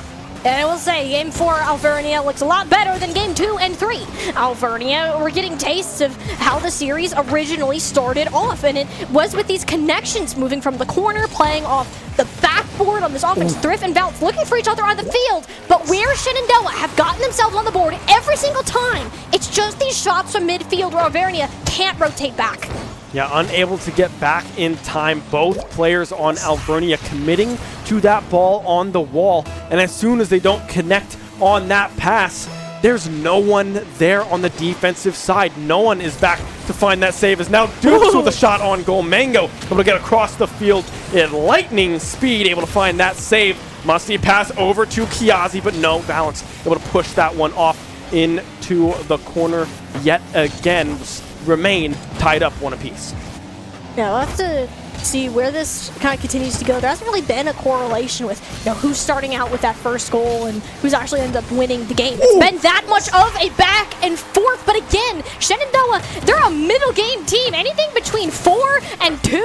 And I will say, Game 4, Alvernia looks a lot better than Game 2 and 3. Alvernia, we're getting tastes of how the series originally started off, and it was with these connections moving from the corner, playing off the backboard, board on this offense. Thrift and Bounce looking for each other on the field, but where Shenandoah have gotten themselves on the board every single time, it's just these shots from midfield where Alvernia can't rotate back. Yeah, unable to get back in time. Both players on Alvernia committing to that ball on the wall, and as soon as they don't connect on that pass, there's no one there on the defensive side. No one is back to find that save. As now Dukes with a shot on goal. Mango able to get across the field at lightning speed, able to find that save. Musty pass over to Kiazi, but no, Balance able to push that one off into the corner yet again. Remain tied up one apiece. Yeah, we'll have to see where this kind of continues to go. There hasn't really been a correlation with who's starting out with that first goal and who's actually ended up winning the game. It's been that much of a back and forth, but again, Shenandoah, they're a middle game team. Anything between 4 and 2,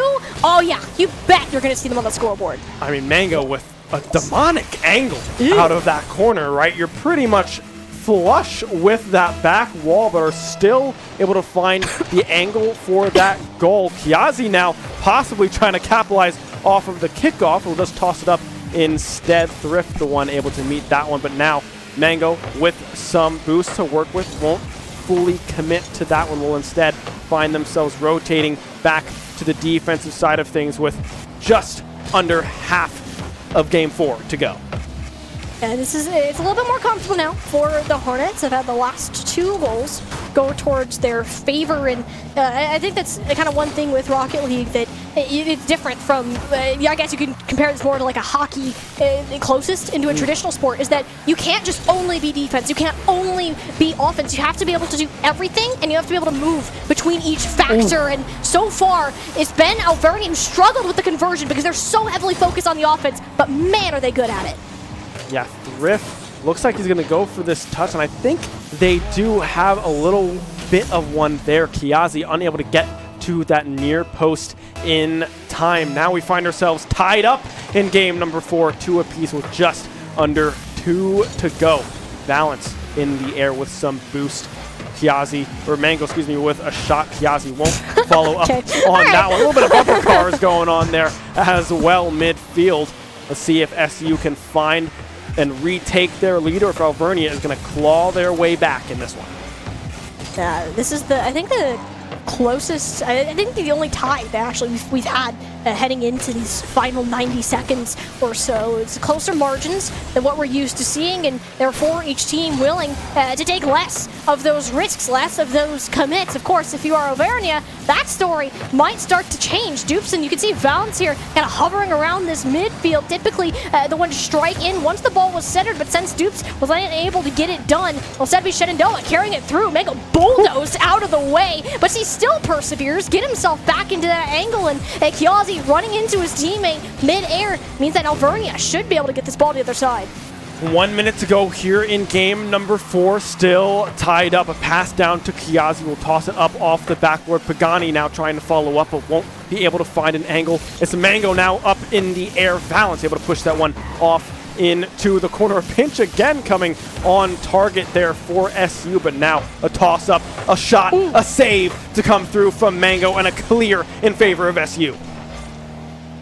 oh yeah, you bet you're going to see them on the scoreboard. I mean, Mango with a demonic angle out of that corner, right? You're pretty much flush with that back wall, but are still able to find the angle for that goal. Kiazi now possibly trying to capitalize off of the kickoff. We'll just toss it up instead. Thrift the one able to meet that one, but now Mango with some boost to work with won't fully commit to that one. Will instead find themselves rotating back to the defensive side of things with just under half of game 4 to go. And it's a little bit more comfortable now for the Hornets. They've had the last 2 goals go towards their favor, and I think that's kind of one thing with Rocket League that it's different from, I guess you can compare this more to like a hockey closest into a traditional sport, is that you can't just only be defense, you can't only be offense, you have to be able to do everything, and you have to be able to move between each factor. And so far, it's been Alvernia who struggled with the conversion because they're so heavily focused on the offense, but man, are they good at it. Yeah, Thrift looks like he's going to go for this touch, and I think they do have a little bit of one there. Kiazi unable to get to that near post in time. Now we find ourselves tied up in game number 4, 2 apiece with just under 2 to go. Balance in the air with some boost. Mango, excuse me, with a shot. Kiazi won't follow up on that one. A little bit of bumper cars going on there as well midfield. Let's see if SU can find and retake their lead, or if Alvernia is going to claw their way back in this one. This is I think the closest, I think the only tie that actually we've had heading into these final 90 seconds or so. It's closer margins than what we're used to seeing, and therefore each team willing to take less of those risks, less of those commits. Of course, if you are Alvernia, that story might start to change. Dupes, and you can see Valance here kind of hovering around this midfield, typically the one to strike in once the ball was centered, but since Dupes was unable to get it done, instead be Shenandoah carrying it through. Mango bulldozed out of the way, but he still perseveres, get himself back into that angle, and Kiazi running into his teammate mid-air means that Alvernia should be able to get this ball to the other side. 1 minute to go here in game number 4, still tied up. A pass down to Kiazi will toss it up off the backboard. Pagani now trying to follow up, but won't be able to find an angle. It's Mango now up in the air. Valance able to push that one off into the corner. A pinch again coming on target there for SU, but now a toss-up, a shot, a save to come through from Mango, and a clear in favor of SU.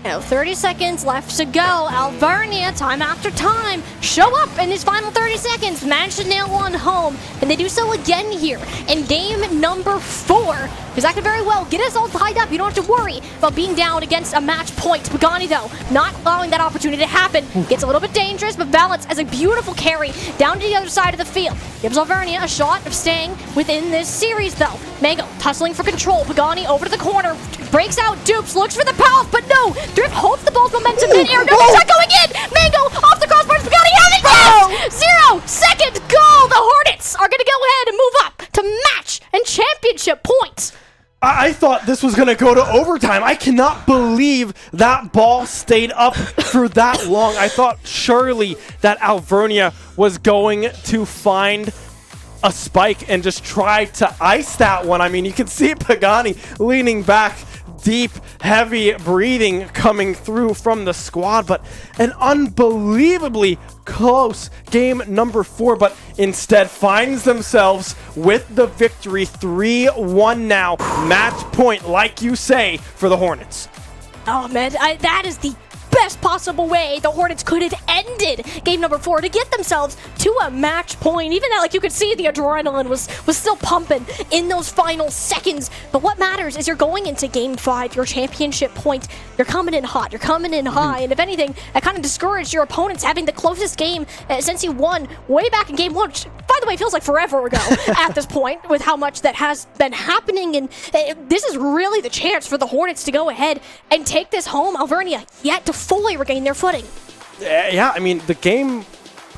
30 seconds left to go. Alvernia, time after time, show up in his final 30 seconds, manage to nail one home, and they do so again here in game number 4, because that could very well get us all tied up. You don't have to worry about being down against a match point. Pagani, though, not allowing that opportunity to happen. Gets a little bit dangerous, but Valance has a beautiful carry down to the other side of the field. Gives Alvernia a shot of staying within this series, though. Mango tussling for control. Pagani over to the corner, breaks out. Dupes looks for the path, but no. Thrift holds the ball's momentum mid-air. No shot going in. Mango off the crossbar. Pagani has it. Yes! 0 second goal. The Hornets are going to go ahead and move up to match and championship points. I thought this was going to go to overtime. I cannot believe that ball stayed up for that long. I thought surely that Alvernia was going to find a spike and just try to ice that one. I mean, you can see Pagani leaning back, deep, heavy breathing coming through from the squad, but an unbelievably close game number 4, but instead finds themselves with the victory. 3-1 now. Match point, like you say, for the Hornets. Oh, man, that is the best possible way the Hornets could have ended game number 4 to get themselves to a match point. Even though, like, you could see the adrenaline was still pumping in those final seconds. But what matters is you're going into game 5, your championship point. You're coming in hot, you're coming in high, and if anything, that kind of discouraged your opponents having the closest game since you won way back in game 1, which, by the way, feels like forever ago at this point with how much that has been happening. And this is really the chance for the Hornets to go ahead and take this home. Alvernia yet to fully regain their footing. Yeah, I mean, the game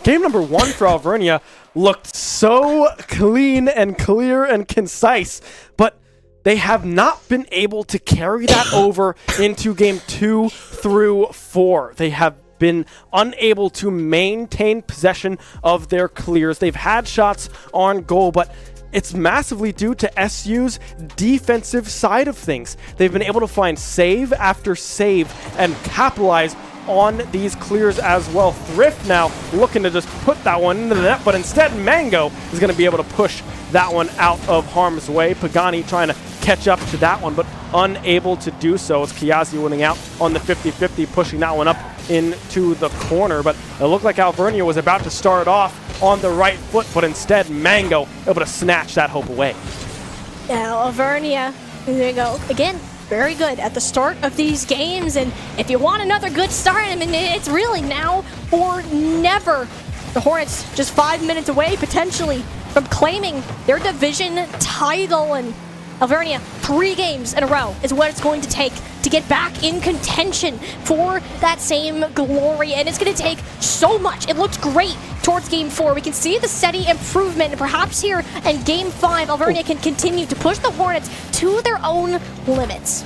number 1 for Alvernia looked so clean and clear and concise, but they have not been able to carry that over into game 2 through 4. They have been unable to maintain possession of their clears. They've had shots on goal, but it's massively due to SU's defensive side of things. They've been able to find save after save and capitalize on these clears as well. Thrift now looking to just put that one into the net, but instead Mango is going to be able to push that one out of harm's way. Pagani trying to catch up to that one, but unable to do so. It's Kiazi winning out on the 50-50, pushing that one up into the corner. But it looked like Alvernia was about to start off on the right foot, but instead Mango able to snatch that hope away. Now Alvernia, there you go. Again, very good at the start of these games, and if you want another good start, I mean, it's really now or never. The Hornets just 5 minutes away, potentially, from claiming their division title, and Alvernia, 3 games in a row is what it's going to take to get back in contention for that same glory, and it's going to take so much. It looked great towards game 4. We can see the steady improvement, and perhaps here in game 5, Alvernia can continue to push the Hornets to their own limits.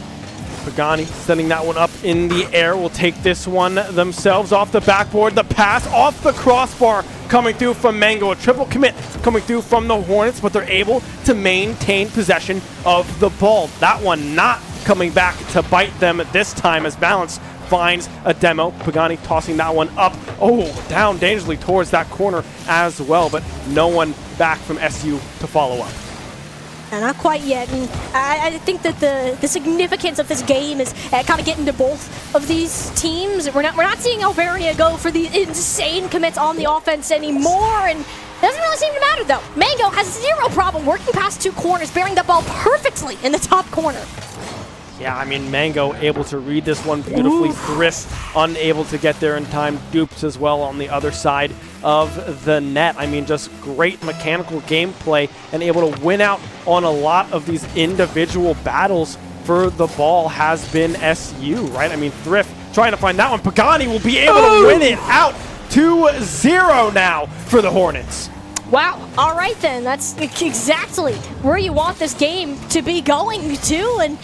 Pagani sending that one up in the air will take this one themselves off the backboard. The pass off the crossbar coming through from Mango. A triple commit coming through from the Hornets, but they're able to maintain possession of the ball. That one not coming back to bite them this time as Balance finds a demo. Pagani tossing that one up. Oh, down dangerously towards that corner as well, but no one back from SU to follow up. Not quite yet, and I think that the significance of this game is kind of getting to both of these teams. We're not seeing Alvernia go for the insane commits on the offense anymore, and it doesn't really seem to matter though. Mango has zero problem working past 2 corners, bearing the ball perfectly in the top corner. Yeah, I mean, Mango able to read this one beautifully. Thrift unable to get there in time. Dupes as well on the other side of the net. I mean, just great mechanical gameplay and able to win out on a lot of these individual battles for the ball has been SU, right? I mean, Thrift trying to find that one. Pagani will be able to win it out 2-0 now for the Hornets. Wow, all right then, that's exactly where you want this game to be going to, and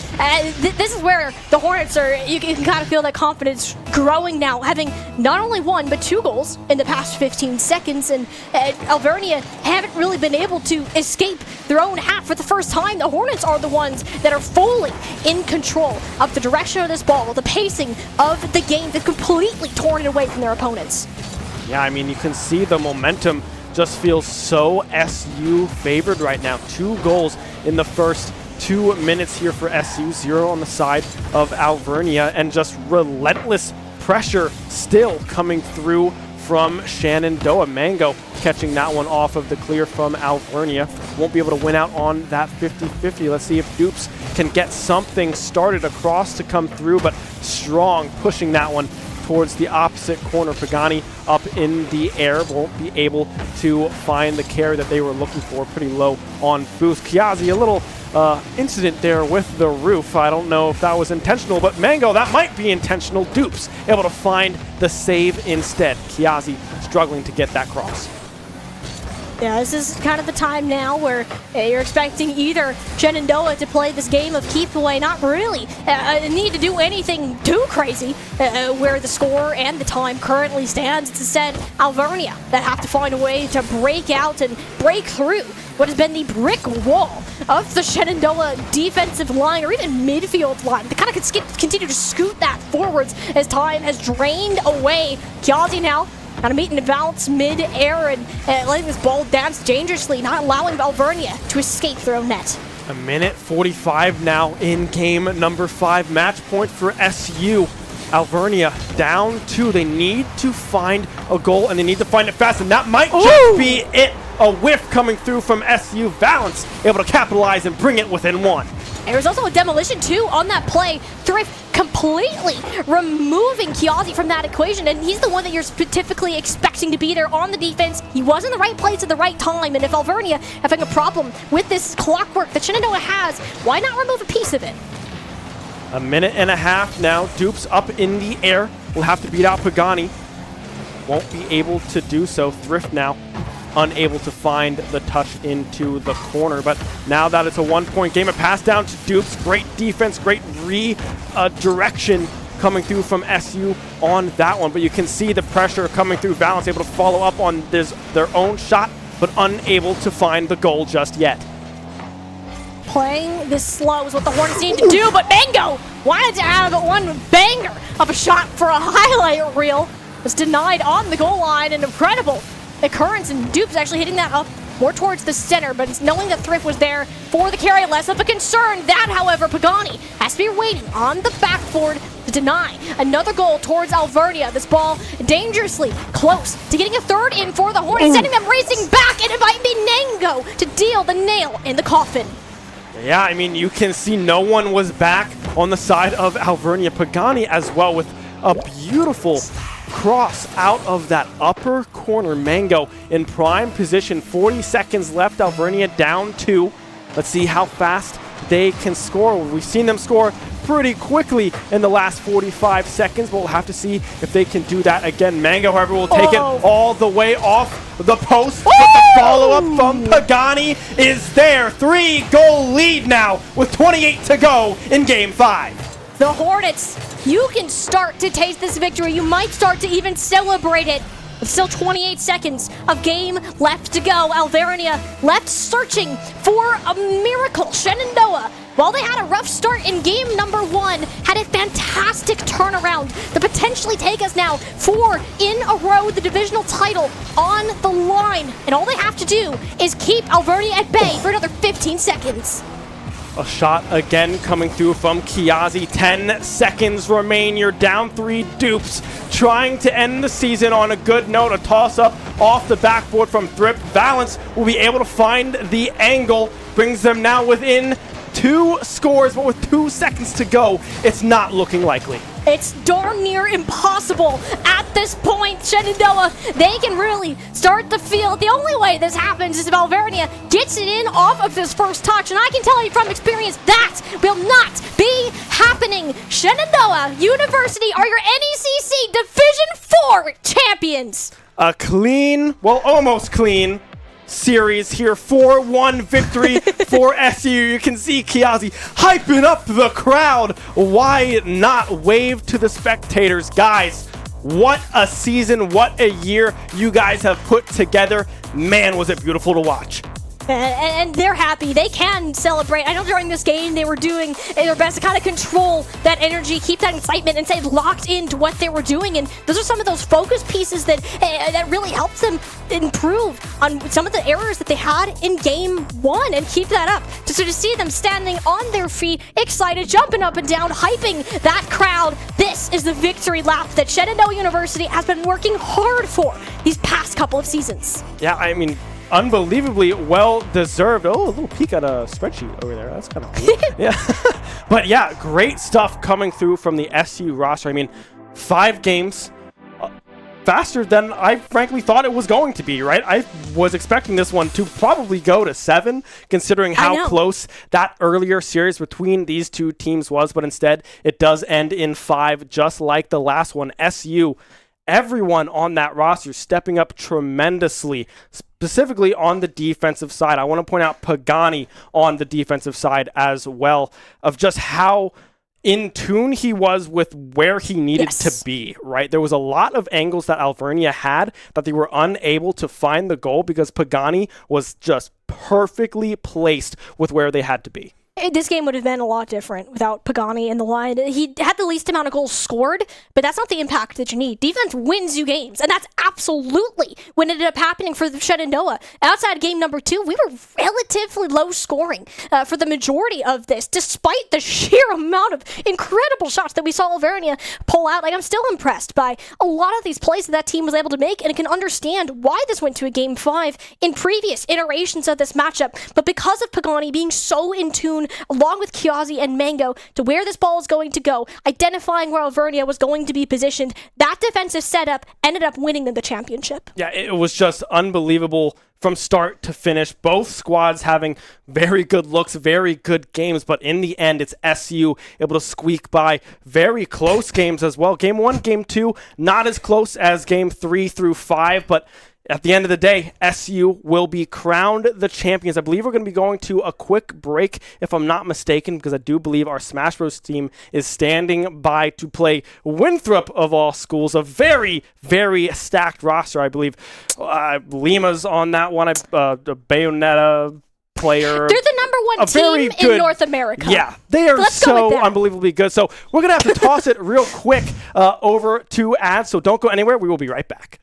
this is where the Hornets are, you can kind of feel that confidence growing now, having not only 1, but 2 goals in the past 15 seconds, and Alvernia haven't really been able to escape their own half for the first time. The Hornets are the ones that are fully in control of the direction of this ball, the pacing of the game. They've completely torn it away from their opponents. Yeah, I mean, you can see the momentum just feels so SU favored right now. 2 goals in the first 2 minutes here for SU, 0 on the side of Alvernia, and just relentless pressure still coming through from Shenandoah. Mango catching that one off of the clear from Alvernia. Won't be able to win out on that 50-50. Let's see if Dupes can get something started across to come through, but Strong pushing that one towards the opposite corner. Pagani up in the air, won't be able to find the carry that they were looking for. Pretty low on boost. Kiazi, a little incident there with the roof. I don't know if that was intentional, but Mango, that might be intentional. Dupes able to find the save instead. Kiazi struggling to get that cross. Yeah, this is kind of the time now where you're expecting either Shenandoah to play this game of keep away, not really need to do anything too crazy where the score and the time currently stands. It's instead Alvernia that have to find a way to break out and break through what has been the brick wall of the Shenandoah defensive line or even midfield line. They kind of continue to scoot that forwards as time has drained away. Kiazi now kind of meeting the balance mid-air and letting this ball dance dangerously, not allowing Alvernia to escape their own net. A minute 45 now in game number 5. Match point for SU. Alvernia down 2. They need to find a goal, and they need to find it fast, and that might just be it. A whiff coming through from SU. Valence able to capitalize and bring it within 1. There was also a demolition too on that play. Thrift completely removing Kiazi from that equation, and he's the one that you're typically expecting to be there on the defense. He was in the right place at the right time, and if Alvernia having a problem with this clockwork that Shenandoah has, why not remove a piece of it? A minute and a half now. Dupes up in the air. Will have to beat out Pagani. Won't be able to do so. Thrift now unable to find the touch into the corner, but now that it's a 1-point game, a pass down to Dupes. Great defense, great redirection coming through from SU on that one, but you can see the pressure coming through. Valence able to follow up on their own shot, but unable to find the goal just yet. Playing this slow is what the Hornets need to do, but Mango wanted to have one banger of a shot for a highlight reel. Was denied on the goal line. An incredible occurrence, and Dupes actually hitting that up more towards the center, but it's knowing that Thrift was there for the carry, less of a concern. That, however, Pagani has to be waiting on the backboard to deny another goal towards Alvernia. This ball dangerously close to getting a third in for the Hornets, sending them racing back, and it might be Nango to deal the nail in the coffin. Yeah, I mean, you can see no one was back on the side of Alvernia. Pagani as well with a beautiful cross out of that upper corner. Mango in prime position. 40 seconds left. Alvernia down 2. Let's see how fast they can score. We've seen them score pretty quickly in the last 45 seconds, but we'll have to see if they can do that again. Mango, however, will take it all the way off the post, but the follow-up from Pagani is there. 3-goal lead now with 28 to go in Game 5. The Hornets, you can start to taste this victory. You might start to even celebrate it. With still 28 seconds of game left to go. Alvernia left searching for a miracle. Shenandoah, while they had a rough start in game number 1, had a fantastic turnaround to potentially take us now 4 in a row, the divisional title on the line. And all they have to do is keep Alvernia at bay for another 15 seconds. A shot again coming through from Kiazi. 10 seconds remain. You're down 3. Dupes trying to end the season on a good note. A toss-up off the backboard from Thrift. Valence will be able to find the angle. Brings them now within 2 scores, but with 2 seconds to go, it's not looking likely. It's darn near impossible at this point. Shenandoah, they can really start to feel. The only way this happens is if Alvernia gets it in off of this first touch, and I can tell you from experience that will not be happening. Shenandoah University are your NECC Division 4 champions. A clean, well, almost clean series here. 4-1 victory for SU. You can see Kiazi hyping up the crowd. Why not wave to the spectators? Guys, what a season, what a year you guys have put together. Man, was it beautiful to watch. And they're happy. They can celebrate. I know during this game they were doing their best to kind of control that energy, keep that excitement, and stay locked into what they were doing. And those are some of those focus pieces that really helped them improve on some of the errors that they had in game 1 and keep that up. So to see them standing on their feet, excited, jumping up and down, hyping that crowd. This is the victory lap that Shenandoah University has been working hard for these past couple of seasons. Yeah, I mean, unbelievably well deserved. Oh, a little peek at a spreadsheet over there. That's kind of cool. Yeah. But yeah, great stuff coming through from the SU roster. I mean, 5 games faster than I frankly thought it was going to be, right? I was expecting this one to probably go to 7, considering how close that earlier series between these two teams was, but instead it does end in 5, just like the last one. SU, everyone on that roster stepping up tremendously, specifically on the defensive side. I want to point out Pagani on the defensive side as well, of just how in tune he was with where he needed to be, right? There was a lot of angles that Alvernia had that they were unable to find the goal because Pagani was just perfectly placed with where they had to be. This game would have been a lot different without Pagani in the line. He had the least amount of goals scored, but that's not the impact that you need. Defense wins you games, and that's absolutely what ended up happening for the Shenandoah. Outside game number 2, we were relatively low scoring for the majority of this, despite the sheer amount of incredible shots that we saw Alvernia pull out. Like, I'm still impressed by a lot of these plays that team was able to make, and I can understand why this went to a game 5 in previous iterations of this matchup. But because of Pagani being so in tune, along with Kiazi and Mango, to where this ball is going to go, identifying where Alvernia was going to be positioned, that defensive setup ended up winning them the championship. Yeah, it was just unbelievable from start to finish. Both squads having very good looks, very good games, but in the end, it's SU able to squeak by very close games as well. Game 1, Game 2, not as close as Game 3 through 5, but at the end of the day, SU will be crowned the champions. I believe we're going to be going to a quick break, if I'm not mistaken, because I do believe our Smash Bros. Team is standing by to play Winthrop, of all schools. A very, very stacked roster, I believe. Lima's on that one. The Bayonetta player. They're the number 1 team in North America. Yeah, they are so unbelievably good. So we're going to have to toss it real quick over to ads, so don't go anywhere. We will be right back.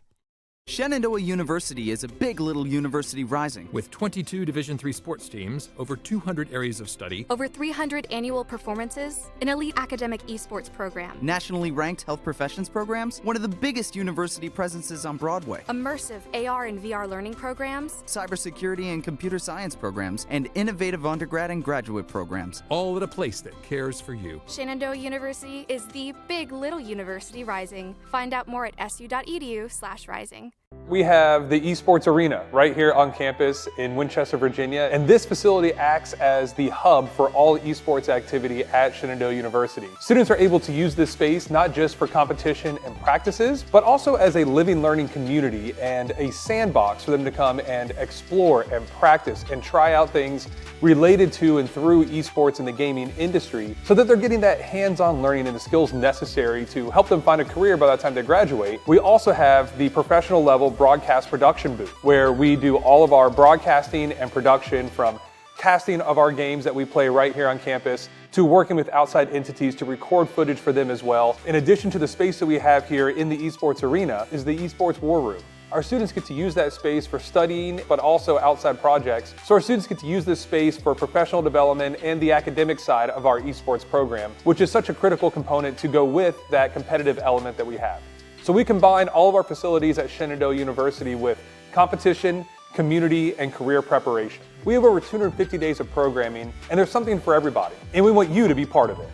Shenandoah University is a big little university rising. With 22 Division III sports teams, over 200 areas of study, over 300 annual performances, an elite academic esports program, nationally ranked health professions programs, one of the biggest university presences on Broadway, immersive AR and VR learning programs, cybersecurity and computer science programs, and innovative undergrad and graduate programs. all at a place that cares for you. Shenandoah University is the big little university rising. Find out more at su.edu/rising. We have the Esports Arena right here on campus in Winchester, Virginia, and this facility acts as the hub for all esports activity at Shenandoah University. Students are able to use this space not just for competition and practices, but also as a living learning community and a sandbox for them to come and explore and practice and try out things related to and through esports in the gaming industry, so that they're getting that hands-on learning and the skills necessary to help them find a career by the time they graduate. We also have the professional level broadcast production booth, where we do all of our broadcasting and production, from casting of our games that we play right here on campus to working with outside entities to record footage for them as well. In addition to the space that we have here in the Esports Arena is the Esports War Room. Our students get to use that space for studying, but also outside projects. So our students get to use this space for professional development and the academic side of our esports program, which is such a critical component to go with that competitive element that we have. So we combine all of our facilities at Shenandoah University with competition, community, and career preparation. We have over 250 days of programming, and there's something for everybody, and we want you to be part of it.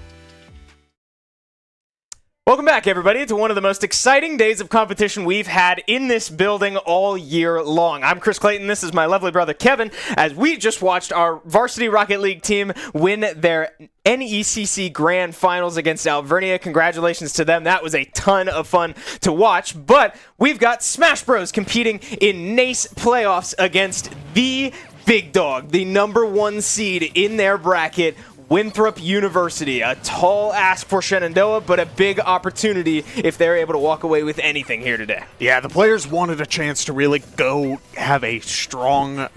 Welcome back, everybody, to one of the most exciting days of competition we've had in this building all year long. I'm Chris Clayton. This is my lovely brother, Kevin, as we just watched our Varsity Rocket League team win their NECC Grand Finals against Alvernia. Congratulations to them. That was a ton of fun to watch. But we've got Smash Bros. Competing in NACE playoffs against the big dog, the #1 seed in their bracket, Winthrop University. A tall ask for Shenandoah, but a big opportunity if they're able to walk away with anything here today. Yeah, the players wanted a chance to really go have a strong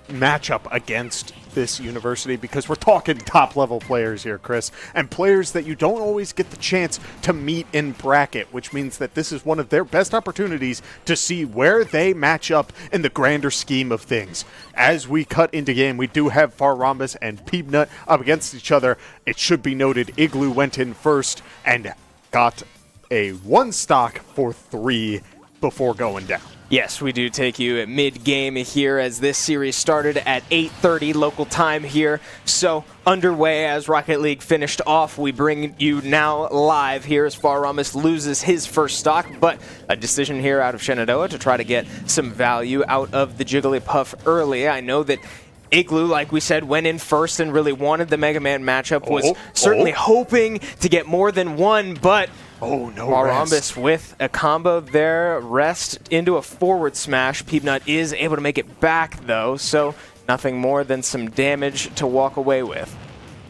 matchup against this university, because we're talking top-level players here, Chris, and players that you don't always get the chance to meet in bracket, which means that this is one of their best opportunities to see where they match up in the grander scheme of things. As we cut into game, we do have Farrambus and Peanut up against each other. It should be noted Igloo went in first and got a 1 stock for 3 before going down. Yes, we do take you at mid-game here, as this series started at 8:30 local time here. So underway as Rocket League finished off. We bring you now live here as Farrambus loses his first stock, but a decision here out of Shenandoah to try to get some value out of the Jigglypuff early. I know that Igloo, like we said, went in first and really wanted the Mega Man matchup, was certainly hoping to get more than one, but Farrambus with a combo there, rest into a forward smash. Peanut is able to make it back, though, so nothing more than some damage to walk away with.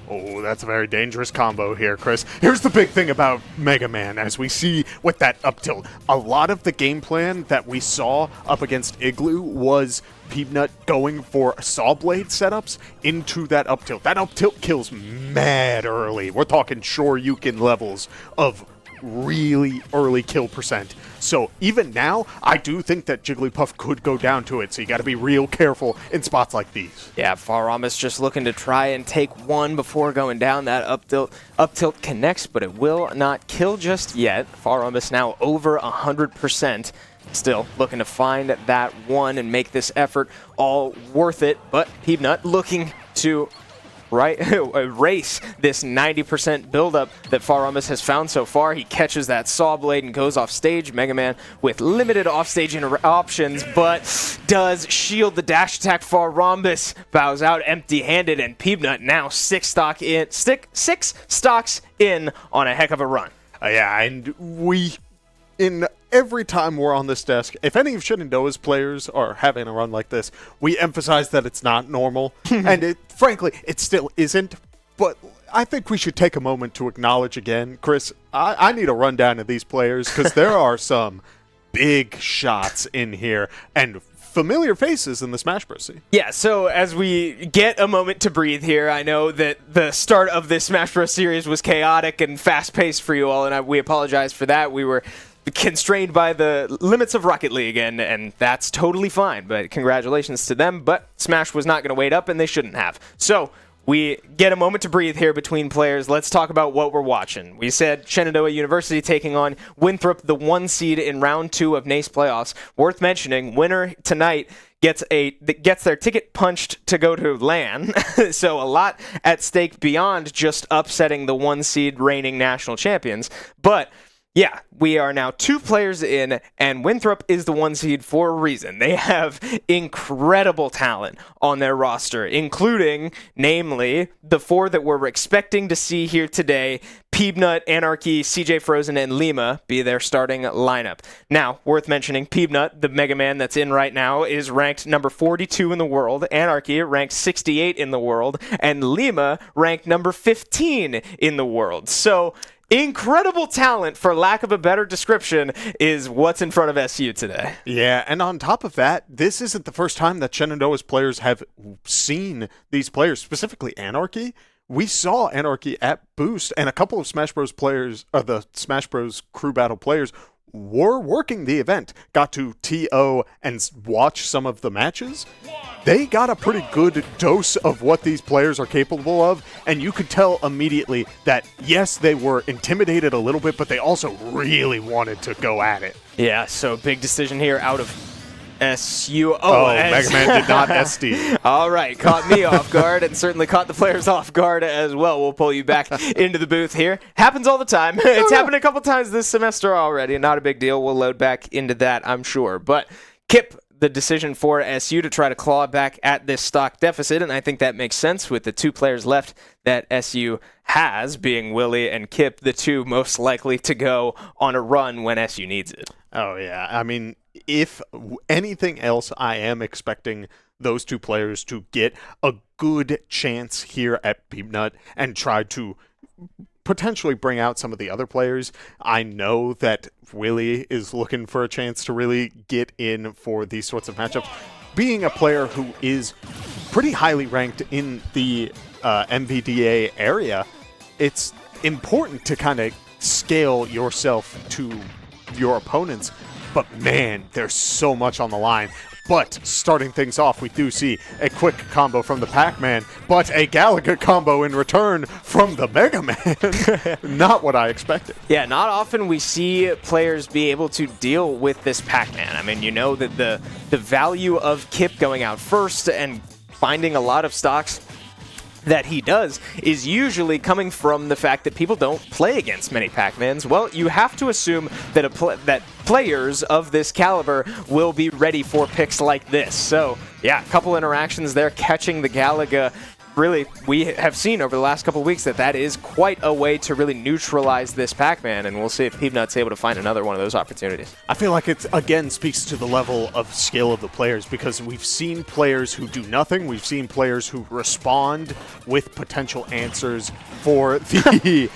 Oh, that's a very dangerous combo here, Chris. Here's the big thing about Mega Man, as we see with that up tilt. A lot of the game plan that we saw up against Igloo was Peanut going for saw blade setups into that up tilt. That up tilt kills mad early. We're talking Shoryuken levels of really early kill percent. So even now, I do think that Jigglypuff could go down to it, so you got to be real careful in spots like these. Yeah, Faramis just looking to try and take one before going down. That up tilt connects, but it will not kill just yet. Faramis now over 100%. Still looking to find that one and make this effort all worth it, but Peanut looking to erase this 90% buildup that Faramis has found so far. He catches that saw blade and goes off stage. Mega Man with limited offstage options, but does shield the dash attack. Faramis bows out empty-handed, and Peanut now six stocks in on a heck of a run. Yeah, and every time we're on this desk, if any of Shenandoah's players are having a run like this, we emphasize that it's not normal. And frankly, it still isn't. But I think we should take a moment to acknowledge again, Chris, I need a rundown of these players because there are some big shots in here and familiar faces in the Smash Bros. Scene. Yeah, so as we get a moment to breathe here, I know that the start of this Smash Bros. Series was chaotic and fast-paced for you all, and we apologize for that. We were constrained by the limits of Rocket League, and that's totally fine, but congratulations to them. But Smash was not going to wait up, and they shouldn't have. So we get a moment to breathe here between players. Let's talk about what we're watching. We said Shenandoah University taking on Winthrop, the 1 seed in round 2 of NACE playoffs. Worth mentioning, winner tonight gets their ticket punched to go to LAN. So a lot at stake beyond just upsetting the 1 seed reigning national champions. But yeah, we are now 2 players in, and Winthrop is the 1 seed for a reason. They have incredible talent on their roster, including, namely, the 4 that we're expecting to see here today: Peanut, Anarchy, CJ Frozen, and Lima be their starting lineup. Now, worth mentioning, Peanut, the Mega Man that's in right now, is ranked number 42 in the world, Anarchy ranked 68 in the world, and Lima ranked number 15 in the world. So incredible talent, for lack of a better description, is what's in front of SU today. Yeah, and on top of that, this isn't the first time that Shenandoah's players have seen these players, specifically Anarchy. We saw Anarchy at Boost, and a couple of Smash Bros. Players, the Smash Bros. Crew Battle players, were working the event, got to TO and watch some of the matches. They got a pretty good dose of what these players are capable of, and you could tell immediately that, yes, they were intimidated a little bit, but they also really wanted to go at it. Yeah, so big decision here out of SU. Mega Man did not SD. All right, caught me off guard, and certainly caught the players off guard as well. We'll pull you back into the booth here. Happens all the time. It's happened a couple times this semester already. Not a big deal. We'll load back into that, I'm sure. But Kip, the decision for SU to try to claw back at this stock deficit, and I think that makes sense with the 2 players left that SU has, being Willie and Kip, the 2 most likely to go on a run when SU needs it. Oh, yeah. I mean, if anything else, I am expecting those 2 players to get a good chance here at Peanut and try to potentially bring out some of the other players. I know that Willie is looking for a chance to really get in for these sorts of matchups. Being a player who is pretty highly ranked in the MVDA area, it's important to kind of scale yourself to your opponents. But man, there's so much on the line. But starting things off, we do see a quick combo from the Pac-Man, but a Galaga combo in return from the Mega Man. Not what I expected. Yeah, not often we see players be able to deal with this Pac-Man. I mean, you know that the value of Kip going out first and finding a lot of stocks that he does is usually coming from the fact that people don't play against many Pac-Mans. Well, you have to assume that that players of this caliber will be ready for picks like this. So, yeah, a couple interactions there, catching the Galaga really, we have seen over the last couple weeks that is quite a way to really neutralize this Pac-Man, and we'll see if Peanut's able to find another one of those opportunities. I feel like it, again, speaks to the level of skill of the players, because we've seen players who do nothing. We've seen players who respond with potential answers for the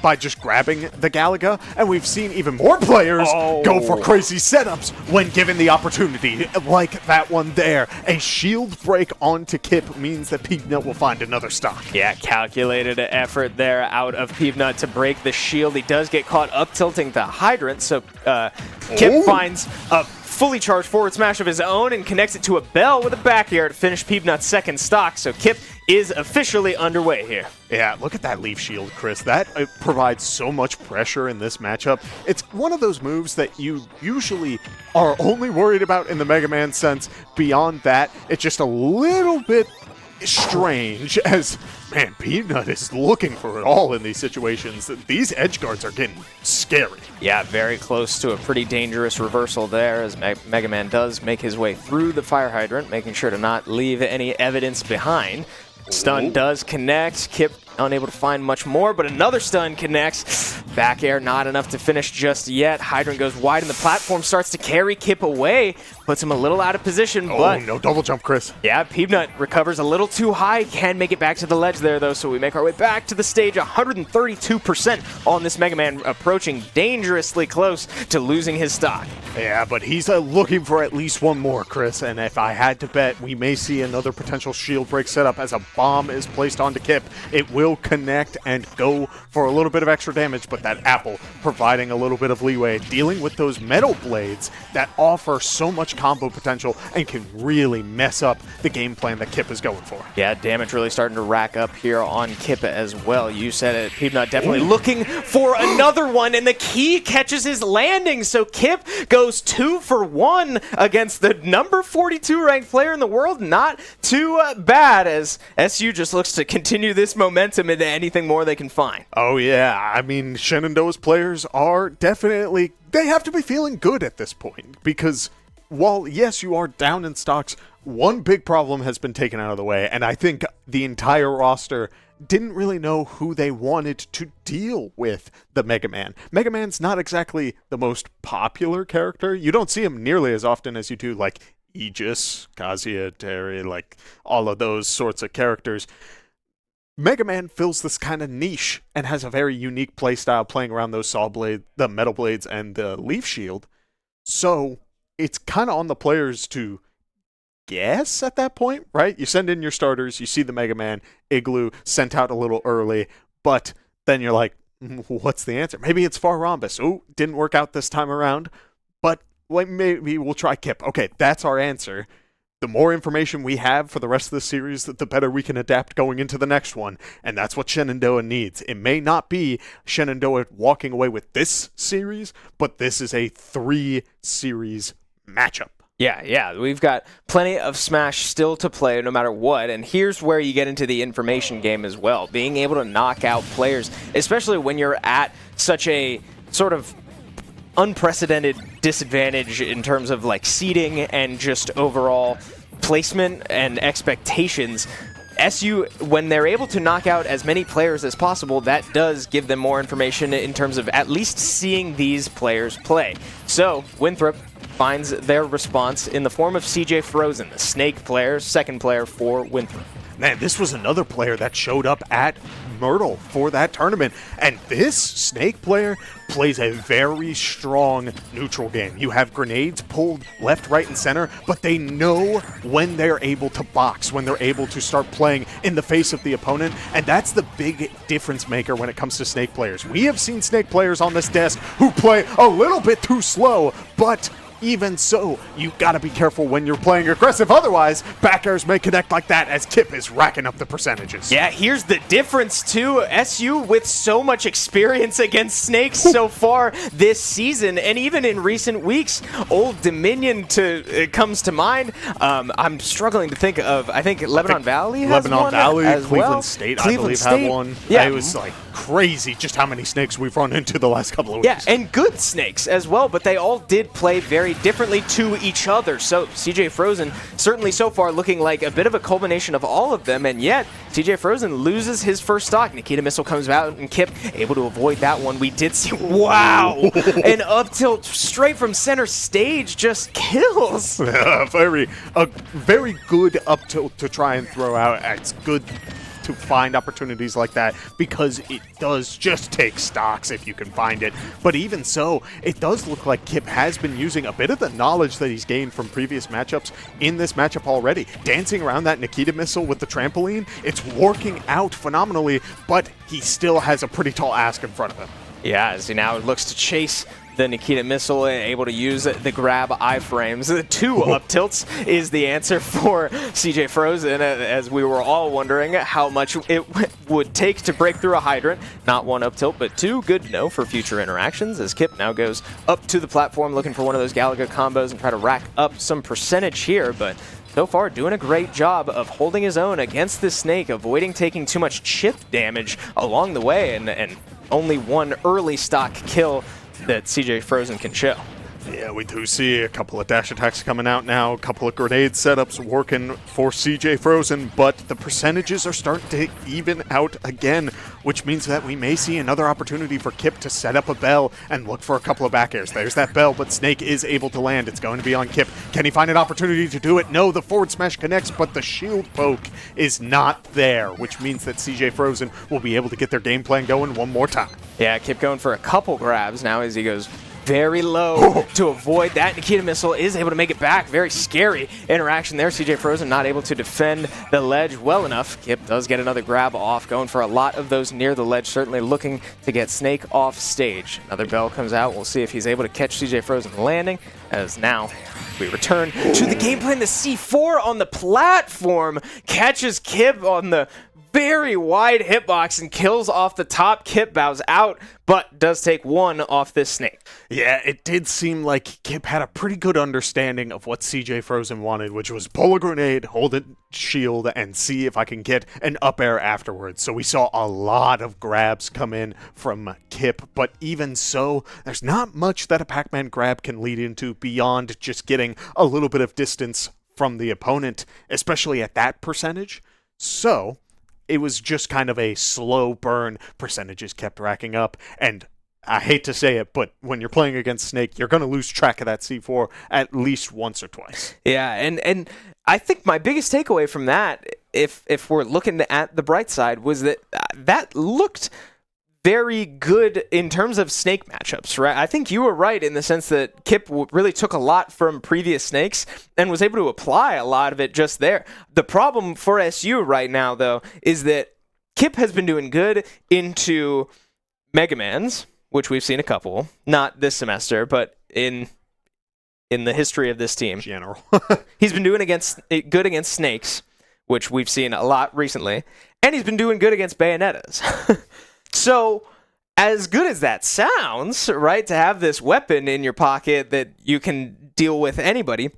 by just grabbing the Galaga, and we've seen even more players go for crazy setups when given the opportunity, like that one there. A shield break onto Kip means that Peanut will find another stock. Yeah, calculated effort there out of Peanut to break the shield. He does get caught up tilting the hydrant, so Kip finds a fully charged forward smash of his own and connects it to a bell with a back air to finish Peanut's second stock. So Kip is officially underway here. Yeah, look at that leaf shield, Chris. That provides so much pressure in this matchup. It's one of those moves that you usually are only worried about in the Mega Man sense. Beyond that, it's just a little bit strange as, man, Peanut is looking for it all in these situations. These edge guards are getting scary. Yeah, very close to a pretty dangerous reversal there as Mega Man does make his way through the fire hydrant, making sure to not leave any evidence behind. Stun does connect. Kip unable to find much more, but another stun connects. Back air not enough to finish just yet. Hydrant goes wide and the platform starts to carry Kip away. Puts him a little out of position, but... no double jump, Chris. Yeah, Peanut recovers a little too high. Can make it back to the ledge there, though, so we make our way back to the stage. 132% on this Mega Man, approaching dangerously close to losing his stock. Yeah, but he's looking for at least one more, Chris, and if I had to bet, we may see another potential shield break setup as a bomb is placed onto Kip. It will connect and go for a little bit of extra damage, but that apple providing a little bit of leeway, dealing with those metal blades that offer so much combo potential and can really mess up the game plan that Kip is going for. Yeah, damage really starting to rack up here on Kip as well. You said it, Peanut definitely looking for another one, and the key catches his landing, so Kip goes 2 for 1 against the number 42 ranked player in the world. Not too bad, as SU just looks to continue this momentum into anything more they can find. Oh yeah, I mean, Shenandoah's players are definitely, they have to be feeling good at this point, because while, yes, you are down in stocks, one big problem has been taken out of the way, and I think the entire roster didn't really know who they wanted to deal with the Mega Man. Mega Man's not exactly the most popular character. You don't see him nearly as often as you do, like, Aegis, Kazuya, Terry, like, all of those sorts of characters. Mega Man fills this kind of niche and has a very unique playstyle playing around those saw blade, the metal blades, and the leaf shield. So it's kind of on the players to guess at that point, right? You send in your starters, you see the Mega Man, Igloo sent out a little early, but then you're like, what's the answer? Maybe it's Far Rhombus. Oh, didn't work out this time around, but maybe we'll try Kip. Okay, that's our answer. The more information we have for the rest of the series, the better we can adapt going into the next one. And that's what Shenandoah needs. It may not be Shenandoah walking away with this series, but this is a 3-series matchup. Yeah, we've got plenty of Smash still to play no matter what, and here's where you get into the information game as well. Being able to knock out players, especially when you're at such a sort of unprecedented disadvantage in terms of like seeding and just overall placement and expectations. SU, when they're able to knock out as many players as possible, that does give them more information in terms of at least seeing these players play. So Winthrop finds their response in the form of CJ Frozen, the Snake player, second player for Winthrop. Man, this was another player that showed up at Myrtle for that tournament, and this Snake player plays a very strong neutral game. You have grenades pulled left, right, and center, but they know when they're able to box, when they're able to start playing in the face of the opponent, and that's the big difference maker when it comes to Snake players. We have seen Snake players on this desk who play a little bit too slow, but even so, you gotta be careful when you're playing aggressive. Otherwise, back airs may connect like that as Kip is racking up the percentages. Yeah, here's the difference too. SU with so much experience against Snakes so far this season, and even in recent weeks, Old Dominion comes to mind. I'm struggling to think of, I think Lebanon Valley has Lebanon one Valley, as Cleveland well. State, Cleveland I believe, State had one. Yeah, it was like crazy just how many snakes we've run into the last couple of weeks. Yeah, and good snakes as well, but they all did play very differently to each other. So CJ Frozen certainly so far looking like a bit of a culmination of all of them, and yet CJ Frozen loses his first stock. Nikita Missile comes out, and Kip able to avoid that one. We did see, wow, an up tilt straight from center stage just kills. A very good up tilt to try and throw out. It's good to find opportunities like that because it does just take stocks if you can find it. But even so, it does look like Kip has been using a bit of the knowledge that he's gained from previous matchups in this matchup already. Dancing around that Nikita Missile with the trampoline, it's working out phenomenally, but he still has a pretty tall ask in front of him. Yeah, as he now looks to chase the Nikita Missile, able to use the grab iframes. The 2 up tilts is the answer for CJ Frozen, as we were all wondering how much it would take to break through a hydrant. Not 1 up tilt, but 2. Good to know for future interactions, as Kip now goes up to the platform looking for one of those Galaga combos and try to rack up some percentage here, but so far doing a great job of holding his own against this snake, avoiding taking too much chip damage along the way, and only 1 early stock kill that CJ Frozen can show. Yeah, we do see a couple of dash attacks coming out now, a couple of grenade setups working for CJ Frozen, but the percentages are starting to even out again, which means that we may see another opportunity for Kip to set up a bell and look for a couple of back airs. There's that bell, but Snake is able to land. It's going to be on Kip. Can he find an opportunity to do it? No, the forward smash connects, but the shield poke is not there, which means that CJ Frozen will be able to get their game plan going one more time. Yeah, Kip going for a couple grabs now as he goes very low to avoid that. Nikita Missile is able to make it back. Very scary interaction there. CJ Frozen not able to defend the ledge well enough. Kip does get another grab off, going for a lot of those near the ledge, certainly looking to get Snake off stage. Another bell comes out. We'll see if he's able to catch CJ Frozen landing, as now we return to the game plan. The C4 on the platform catches Kip on the very wide hitbox and kills off the top. Kip bows out, but does take 1 off this snake. Yeah, it did seem like Kip had a pretty good understanding of what CJ Frozen wanted, which was pull a grenade, hold it shield, and see if I can get an up air afterwards. So we saw a lot of grabs come in from Kip, but even so, there's not much that a Pac-Man grab can lead into beyond just getting a little bit of distance from the opponent, especially at that percentage. So it was just kind of a slow burn. Percentages kept racking up, and I hate to say it, but when you're playing against Snake, you're going to lose track of that C4 at least once or twice. Yeah, and I think my biggest takeaway from that, if we're looking at the bright side, was that that looked very good in terms of Snake matchups, right? I think you were right in the sense that Kip really took a lot from previous Snakes and was able to apply a lot of it just there. The problem for SU right now, though, is that Kip has been doing good into Mega Mans, which we've seen a couple, not this semester, but in the history of this team. General. He's been doing good against Snakes, which we've seen a lot recently, and he's been doing good against Bayonettas. So, as good as that sounds, right, to have this weapon in your pocket that you can deal with anybody,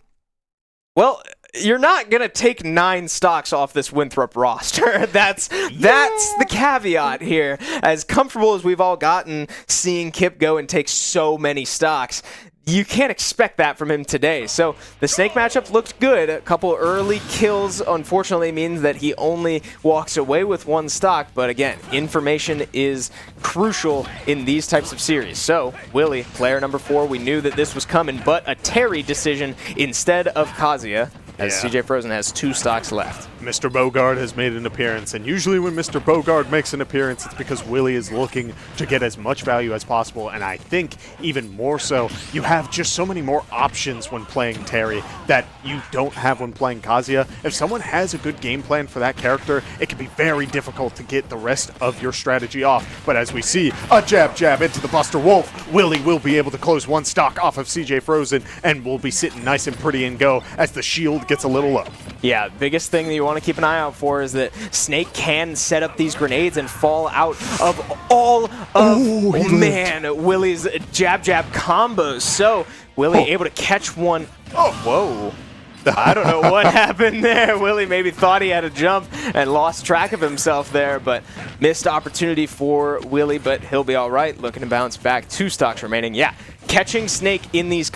well, you're not going to take 9 stocks off this Winthrop roster. That's the caveat here. As comfortable as we've all gotten seeing Kip go and take so many stocks, you can't expect that from him today. So the Snake matchup looked good. A couple early kills, unfortunately, means that he only walks away with 1 stock. But again, information is crucial in these types of series. So Willie, player number 4, we knew that this was coming, but a Terry decision instead of Kazuya, as CJ Frozen has 2 stocks left. Mr. Bogard has made an appearance, and usually when Mr. Bogard makes an appearance, it's because Willie is looking to get as much value as possible, and I think even more so, you have just so many more options when playing Terry that you don't have when playing Kazuya. If someone has a good game plan for that character, it can be very difficult to get the rest of your strategy off, but as we see, a jab into the Buster Wolf, Willie will be able to close 1 stock off of CJ Frozen, and will be sitting nice and pretty and go as the shield gets a little low. Yeah, biggest thing that you want to keep an eye out for is that Snake can set up these grenades and fall out of all of, Willie's jab combos. So Willie able to catch one. Oh, whoa. I don't know what happened there. Willie maybe thought he had a jump and lost track of himself there, but missed opportunity for Willie, but he'll be all right. Looking to bounce back. 2 stocks remaining. Yeah, catching Snake in these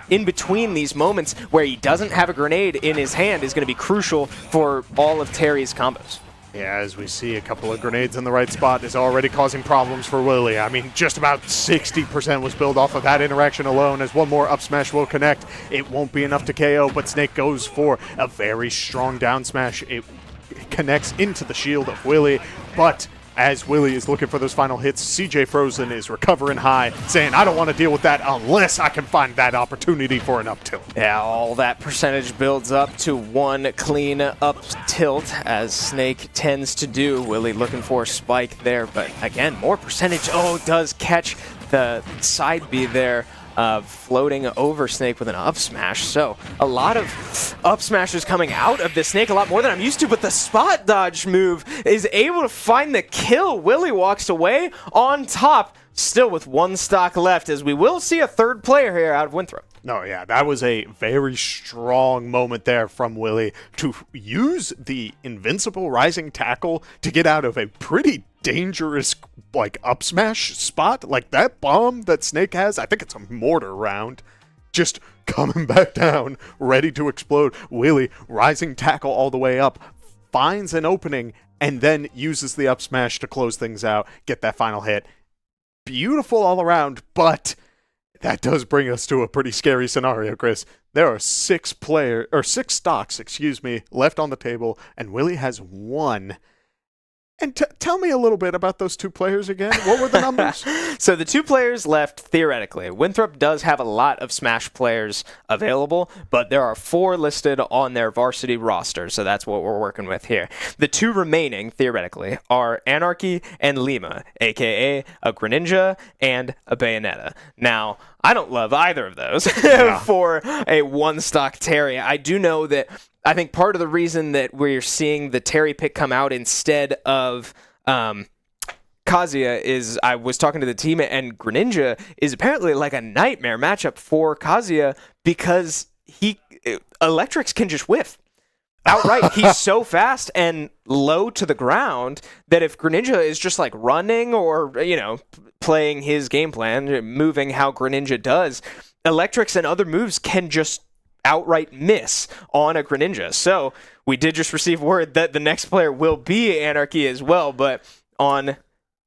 in between these moments where he doesn't have a grenade in his hand is going to be crucial for all of Terry's combos. Yeah, as we see, a couple of grenades in the right spot is already causing problems for Willie. I mean, just about 60% was built off of that interaction alone. As one more up smash will connect, it won't be enough to KO, but Snake goes for a very strong down smash. It connects into the shield of Willie, but as Willie is looking for those final hits, CJ Frozen is recovering high, saying, I don't want to deal with that unless I can find that opportunity for an up tilt. Yeah, all that percentage builds up to one clean up tilt, as Snake tends to do. Willie looking for a spike there, but again, more percentage. Oh, does catch the side B there. Floating over Snake with an up smash. So a lot of up smashes coming out of this Snake, a lot more than I'm used to, but the spot dodge move is able to find the kill. Willie walks away on top, still with 1 stock left, as we will see a 3rd player here out of Winthrop. No, yeah, that was a very strong moment there from Willie to use the invincible rising tackle to get out of a pretty dangerous, like, up smash spot. Like, that bomb that Snake has, I think it's a mortar round, just coming back down, ready to explode. Willie, rising tackle all the way up, finds an opening, and then uses the up smash to close things out, get that final hit. Beautiful all around, but that does bring us to a pretty scary scenario, Chris. There are 6 stocks, left on the table, and Willie has 1. And tell me a little bit about those 2 players again. What were the numbers? So the 2 players left, theoretically. Winthrop does have a lot of Smash players available, but there are 4 listed on their varsity roster, so that's what we're working with here. The 2 remaining, theoretically, are Anarchy and Lima, a.k.a. a Greninja and a Bayonetta. Now, I don't love either of those for a 1-stock Terry. I do know that I think part of the reason that we're seeing the Terry pick come out instead of Kazuya is, I was talking to the team, and Greninja is apparently like a nightmare matchup for Kazuya because Electrics can just whiff. Outright, he's so fast and low to the ground that if Greninja is just like running or, playing his game plan, moving how Greninja does, Electrics and other moves can just outright miss on a Greninja. So we did just receive word that the next player will be Anarchy as well, but on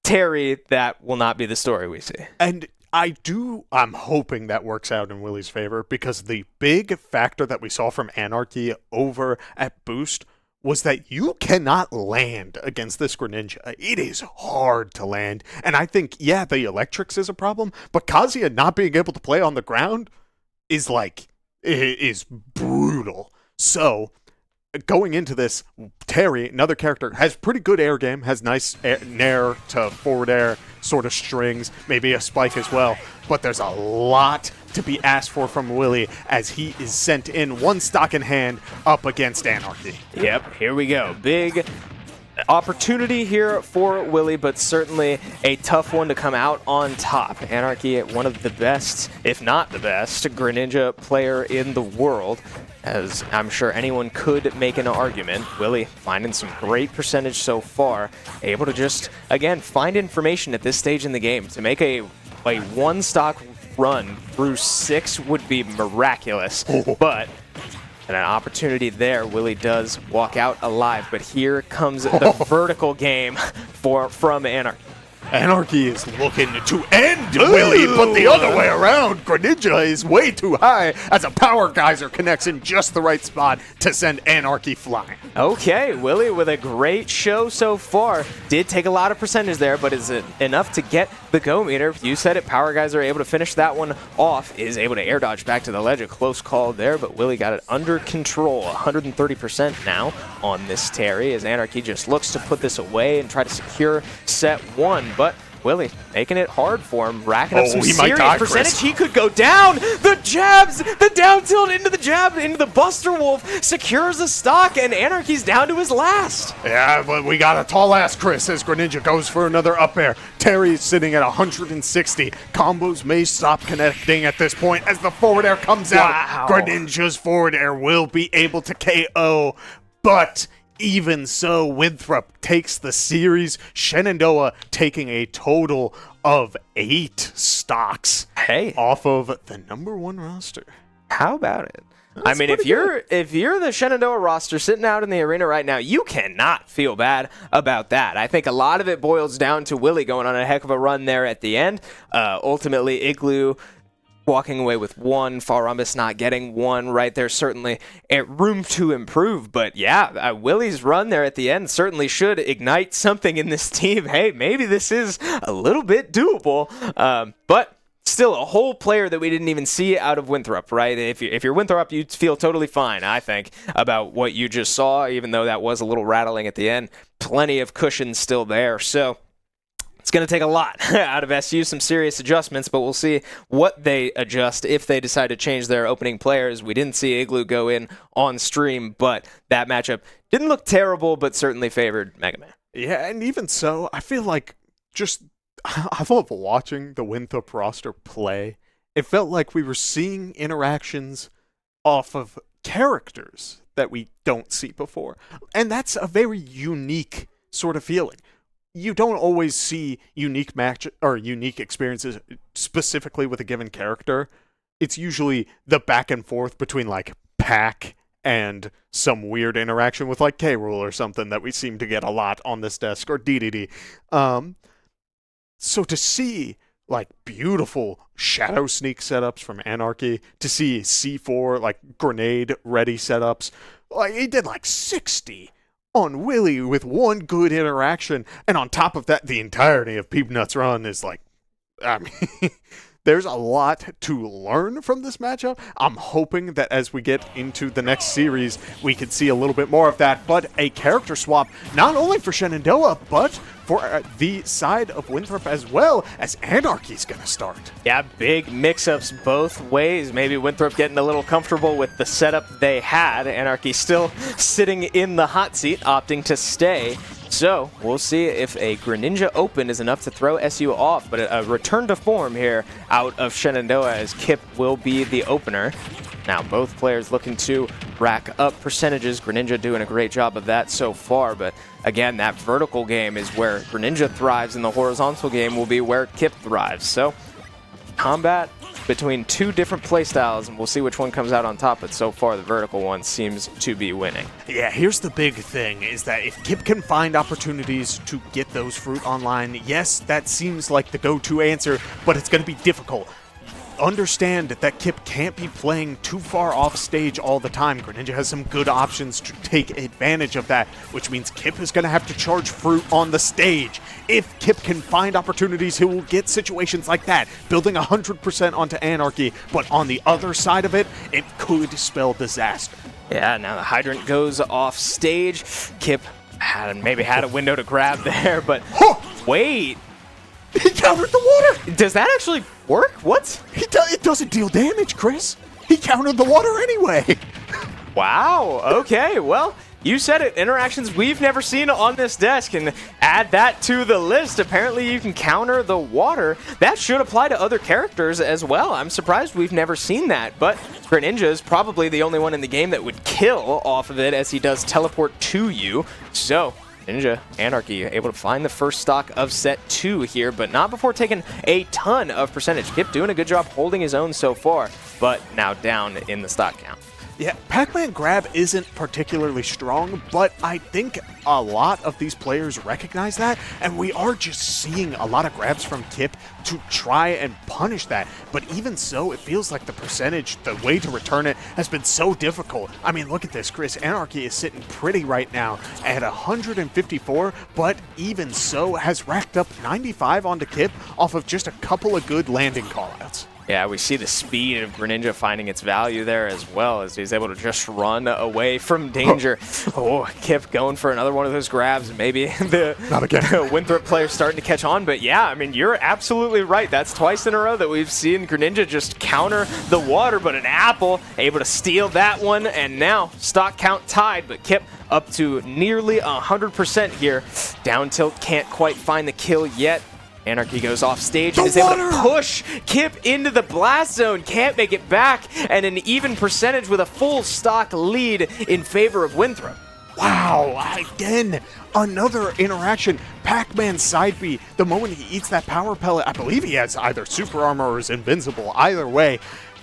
Terry, that will not be the story we see. And I'm hoping that works out in Willie's favor, because the big factor that we saw from Anarchy over at Boost was that you cannot land against this Greninja. It is hard to land. And I think, the Electrics is a problem, but Kazuya not being able to play on the ground is brutal. So, going into this, Terry, another character, has pretty good air game, has nice nair to forward air sort of strings, maybe a spike as well, but there's a lot to be asked for from Willie as he is sent in 1 stock in hand up against Anarchy. Yep, here we go. Big opportunity here for Willie, but certainly a tough one to come out on top. Anarchy, one of the best, if not the best, Greninja player in the world, as I'm sure anyone could make an argument. Willie finding some great percentage so far, able to just, again, find information at this stage in the game. To make a 1-stock run through 6 would be miraculous, but and an opportunity there. Willie does walk out alive, but here comes the vertical game from Anarchy. Anarchy is looking to end Willie, but the other way around. Greninja is way too high as a power geyser connects in just the right spot to send Anarchy flying. Okay, Willie with a great show so far. Did take a lot of percentage there, but is it enough to get the go meter? You said it, power geyser able to finish that one off, is able to air dodge back to the ledge. A close call there, but Willie got it under control. 130% now on this Terry, as Anarchy just looks to put this away and try to secure set 1. But Willie making it hard for him, racking up some he might serious die, percentage. Chris. He could go down. The jabs, the down tilt into the jab, into the Buster Wolf, secures the stock, and Anarchy's down to his last. Yeah, but we got a tall ass Chris as Greninja goes for another up air. Terry's sitting at 160. Combos may stop connecting at this point as the forward air comes out. Greninja's forward air will be able to KO, but even so, Winthrop takes the series. Shenandoah taking a total of 8 stocks off of the #1 roster. How about it? I mean, if you're the Shenandoah roster sitting out in the arena right now, you cannot feel bad about that. I think a lot of it boils down to Willie going on a heck of a run there at the end. Ultimately, Igloo walking away with 1, Farambis not getting 1 right there. Certainly room to improve, but yeah, Willie's run there at the end certainly should ignite something in this team. Hey, maybe this is a little bit doable, but still a whole player that we didn't even see out of Winthrop, right? If you're Winthrop, you'd feel totally fine, I think, about what you just saw, even though that was a little rattling at the end. Plenty of cushion still there, so it's going to take a lot out of SU, some serious adjustments, but we'll see what they adjust if they decide to change their opening players. We didn't see Igloo go in on stream, but that matchup didn't look terrible, but certainly favored Mega Man. Yeah, and even so, I feel like I love watching the Winthrop roster play. It felt like we were seeing interactions off of characters that we don't see before. And that's a very unique sort of feeling. You don't always see unique experiences specifically with a given character. It's usually the back and forth between like Pac and some weird interaction with like K-Rool or something that we seem to get a lot on this desk, or DDD. So to see like beautiful shadow sneak setups from Anarchy, to see C4 like grenade ready setups, like he did like 60 on Willie with 1 good interaction, and on top of that, the entirety of Peepnut's run is like, I mean, there's a lot to learn from this matchup. I'm hoping that as we get into the next series, we can see a little bit more of that, but a character swap, not only for Shenandoah, but for the side of Winthrop as well, as Anarchy's going to start. Yeah, big mix-ups both ways. Maybe Winthrop getting a little comfortable with the setup they had. Anarchy still sitting in the hot seat, opting to stay. So we'll see if a Greninja Open is enough to throw SU off, but a return to form here out of Shenandoah as Kip will be the opener. Now both players looking to rack up percentages. Greninja doing a great job of that so far, but again, that vertical game is where Greninja thrives, and the horizontal game will be where Kip thrives. So combat between 2 different playstyles, and we'll see which one comes out on top, but so far the vertical one seems to be winning. Yeah, here's the big thing, is that if Kip can find opportunities to get those fruit online, yes, that seems like the go-to answer, but it's going to be difficult. Understand that Kip can't be playing too far off stage all the time. Greninja has some good options to take advantage of that, which means Kip is going to have to charge fruit on the stage. If Kip can find opportunities, he will get situations like that, building 100% onto Anarchy, but on the other side of it, it could spell disaster. Yeah, now the hydrant goes off stage. Kip maybe had a window to grab there, but wait. He countered the water! Does that actually work? What? It doesn't deal damage, Chris. He countered the water anyway. Wow, okay, well, you said it. Interactions we've never seen on this desk, and add that to the list. Apparently you can counter the water. That should apply to other characters as well. I'm surprised we've never seen that, but Greninja is probably the only one in the game that would kill off of it, as he does teleport to you. So Ninja Anarchy able to find the first stock of set 2 here, but not before taking a ton of percentage. Kip doing a good job holding his own so far, but now down in the stock count. Yeah, Pac-Man grab isn't particularly strong, but I think a lot of these players recognize that, and we are just seeing a lot of grabs from Kip to try and punish that. But even so, it feels like the percentage, the way to return it, has been so difficult. I mean, look at this, Chris. Anarchy is sitting pretty right now at 154, but even so has racked up 95 onto Kip off of just a couple of good landing callouts. Yeah, we see the speed of Greninja finding its value there as well, as he's able to just run away from danger. Oh, Kip going for another one of those grabs. Maybe Not again. the Winthrop player starting to catch on. But yeah, I mean, you're absolutely right. That's twice in a row that we've seen Greninja just counter the water, but an Apple able to steal that one. And now stock count tied, but Kip up to nearly 100% here. Down tilt can't quite find the kill yet. Anarchy goes off stage and is able to push Kip into the blast zone. Can't make it back, and an even percentage with a full stock lead in favor of Winthrop. Wow, again, another interaction. Pac-Man side B, the moment he eats that power pellet, I believe he has either super armor or is invincible. Either way,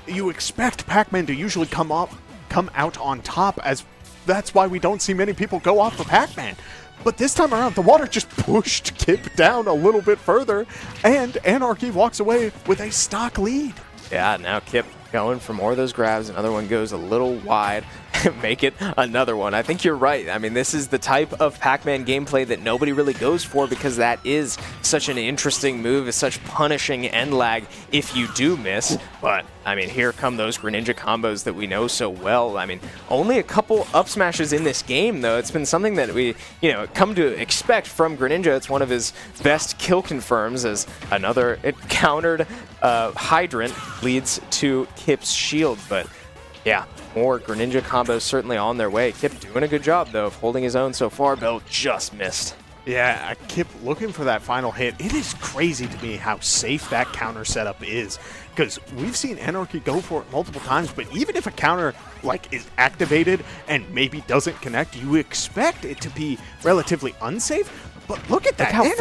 you expect Pac-Man to usually come out on top, as that's why we don't see many people go off for Pac-Man. But this time around, the water just pushed Kip down a little bit further, and Anarchy walks away with a stock lead. Yeah, now Kip going for more of those grabs. Another one goes a little wide. Make it another one. I think you're right. I mean, this is the type of Pac-Man gameplay that nobody really goes for, because that is such an interesting move. It's such punishing end lag if you do miss. But, I mean, here come those Greninja combos that we know so well. I mean, only a couple up smashes in this game, though. It's been something that we, come to expect from Greninja. It's one of his best kill confirms, as it countered Hydrant leads to Kip's shield. But, yeah, more Greninja combos certainly on their way. Kip doing a good job, though, of holding his own so far. Bill just missed. Yeah, Kip looking for that final hit. It is crazy to me how safe that counter setup is, because we've seen Anarchy go for it multiple times, but even if a counter is activated and maybe doesn't connect, you expect it to be relatively unsafe. But look at that. Look how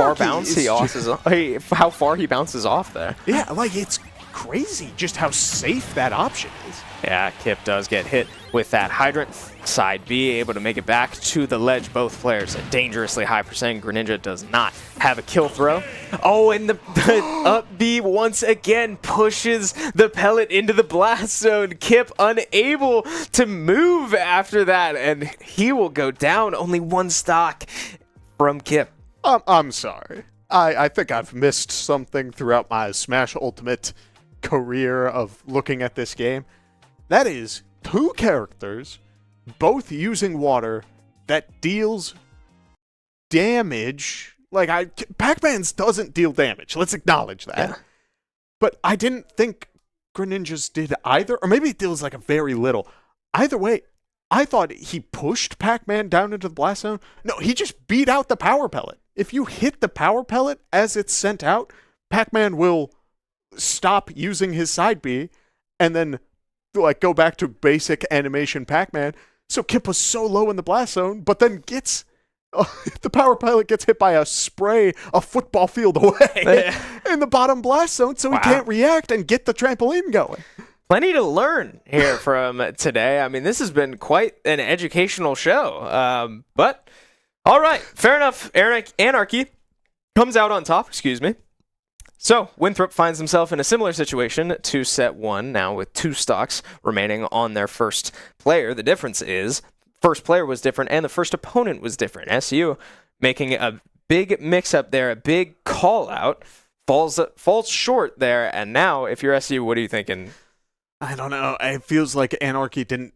far he bounces off there. Yeah, it's crazy just how safe that option is. Yeah, Kip does get hit with that Hydrant. Side B able to make it back to the ledge. Both players a dangerously high percent. Greninja does not have a kill throw. Oh, and the up B once again pushes the pellet into the blast zone. Kip unable to move after that, and he will go down. Only one stock from Kip. I'm sorry. I think I've missed something throughout my Smash Ultimate career of looking at this game. That is two characters, both using water, that deals damage. Pac-Man's doesn't deal damage. Let's acknowledge that. Yeah. But I didn't think Greninja's did either. Or maybe it deals a very little. Either way, I thought he pushed Pac-Man down into the blast zone. No, he just beat out the power pellet. If you hit the power pellet as it's sent out, Pac-Man will stop using his side B and then go back to basic animation Pac-Man. So Kip was so low in the blast zone, but then gets the power pellet gets hit by a spray a football field away in the bottom blast zone, so he can't react and get the trampoline going. Plenty to learn here from today. I mean, this has been quite an educational show. But all right, fair enough. Anarchy comes out on top. Excuse me. So, Winthrop finds himself in a similar situation to set one, now with two stocks remaining on their first player. The difference is, first player was different and the first opponent was different. SU making a big mix-up there, a big call-out, falls short there, and now, if you're SU, what are you thinking? I don't know. It feels like Anarchy didn't...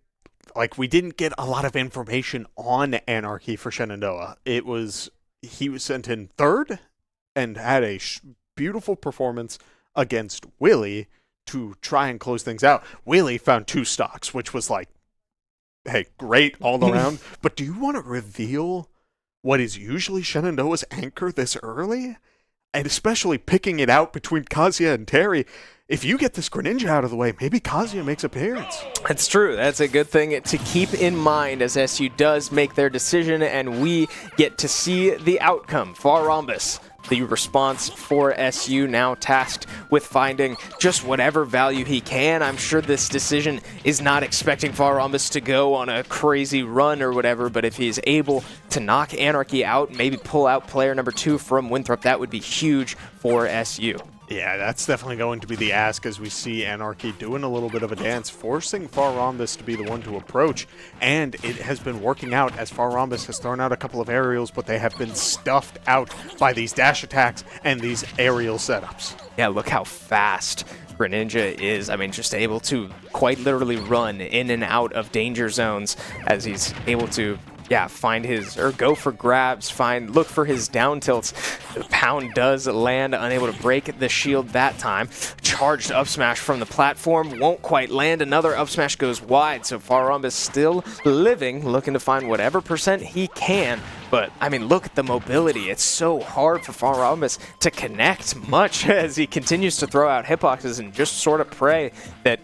we didn't get a lot of information on Anarchy for Shenandoah. He was sent in third and had a beautiful performance against Willie to try and close things out. Willie found two stocks, which was hey, great all around. But do you want to reveal what is usually Shenandoah's anchor this early? And especially picking it out between Kazuya and Terry. If you get this Greninja out of the way, maybe Kazuya makes appearance. That's true. That's a good thing to keep in mind as SU does make their decision and we get to see the outcome. Farambus, the response for SU, now tasked with finding just whatever value he can. I'm sure this decision is not expecting Farambus to go on a crazy run or whatever, but if he's able to knock Anarchy out, maybe pull out player number 2 from Winthrop, that would be huge for SU. Yeah, that's definitely going to be the ask as we see Anarchy doing a little bit of a dance, forcing Farambus to be the one to approach, and it has been working out as Farambus has thrown out a couple of aerials, but they have been stuffed out by these dash attacks and these aerial setups. Yeah, look how fast Greninja is. I mean, just able to quite literally run in and out of danger zones as he's able to find his, or go for grabs, look for his down tilts. The pound does land, unable to break the shield that time. Charged up smash from the platform, won't quite land. Another up smash goes wide, so Farambus still living, looking to find whatever percent he can. But, I mean, look at the mobility. It's so hard for Farambus to connect much as he continues to throw out hitboxes and just sort of pray that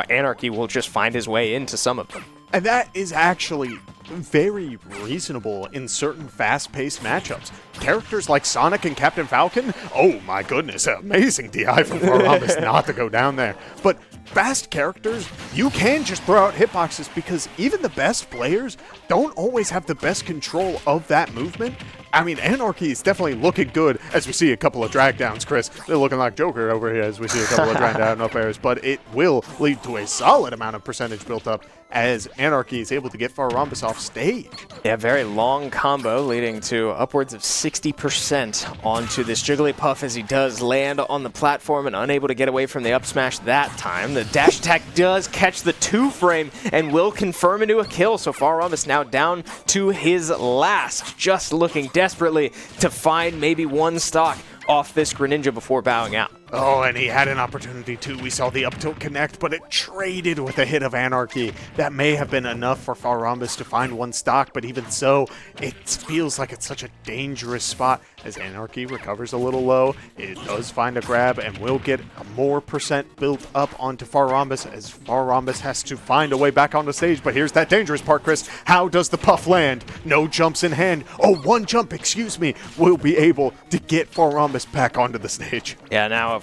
Anarchy will just find his way into some of them. And that is actually very reasonable in certain fast-paced matchups. Characters like Sonic and Captain Falcon, oh my goodness, amazing DI from Farambus not to go down there. But fast characters, you can just throw out hitboxes because even the best players don't always have the best control of that movement. I mean, Anarchy is definitely looking good as we see a couple of drag downs, Chris. They're looking like Joker over here as we see a couple of drag down up airs, but it will lead to a solid amount of percentage built up as Anarchy is able to get Farambus off stage. Yeah, very long combo leading to upwards of 60% onto this Jigglypuff as he does land on the platform and unable to get away from the up smash that time. The dash attack does catch the 2-frame and will confirm into a kill, so Farambus now down to his last, just looking desperately to find maybe one stock off this Greninja before bowing out. Oh, and he had an opportunity too. We saw the up tilt connect, but it traded with a hit of Anarchy. That may have been enough for Farambus to find one stock, but even so, it feels like it's such a dangerous spot as Anarchy recovers a little low. It does find a grab and will get a more percent built up onto Farambus as Farambus has to find a way back on the stage. But here's that dangerous part, Chris. How does the puff land? No jumps in hand. Oh, one jump, excuse me, will be able to get Farambus back onto the stage. Yeah, now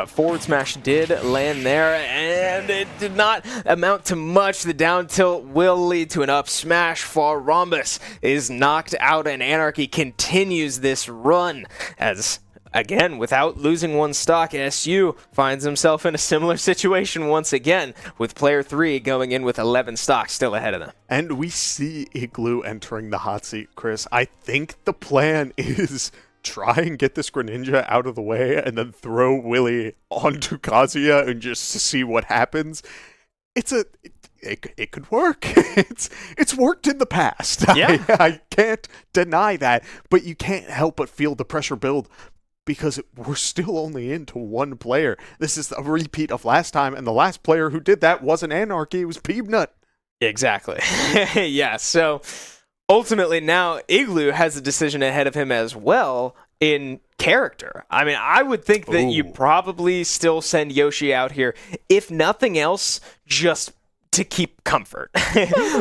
forward smash did land there, and it did not amount to much. The down tilt will lead to an up smash. Farambus is knocked out, and Anarchy continues this run as, again, without losing one stock, SU finds himself in a similar situation once again, with player 3 going in with 11 stocks still ahead of them. And we see Igloo entering the hot seat, Chris. I think the plan is try and get this Greninja out of the way and then throw Willy onto Kazuya and just see what happens. It could work. It's worked in the past. Yeah. I can't deny that, but you can't help but feel the pressure build because we're still only into one player. This is a repeat of last time, and the last player who did that wasn't Anarchy, it was Peebnut. Exactly. Yeah, so ultimately, now Igloo has a decision ahead of him as well in character. I mean, I would think that you probably still send Yoshi out here, if nothing else, just to keep comfort,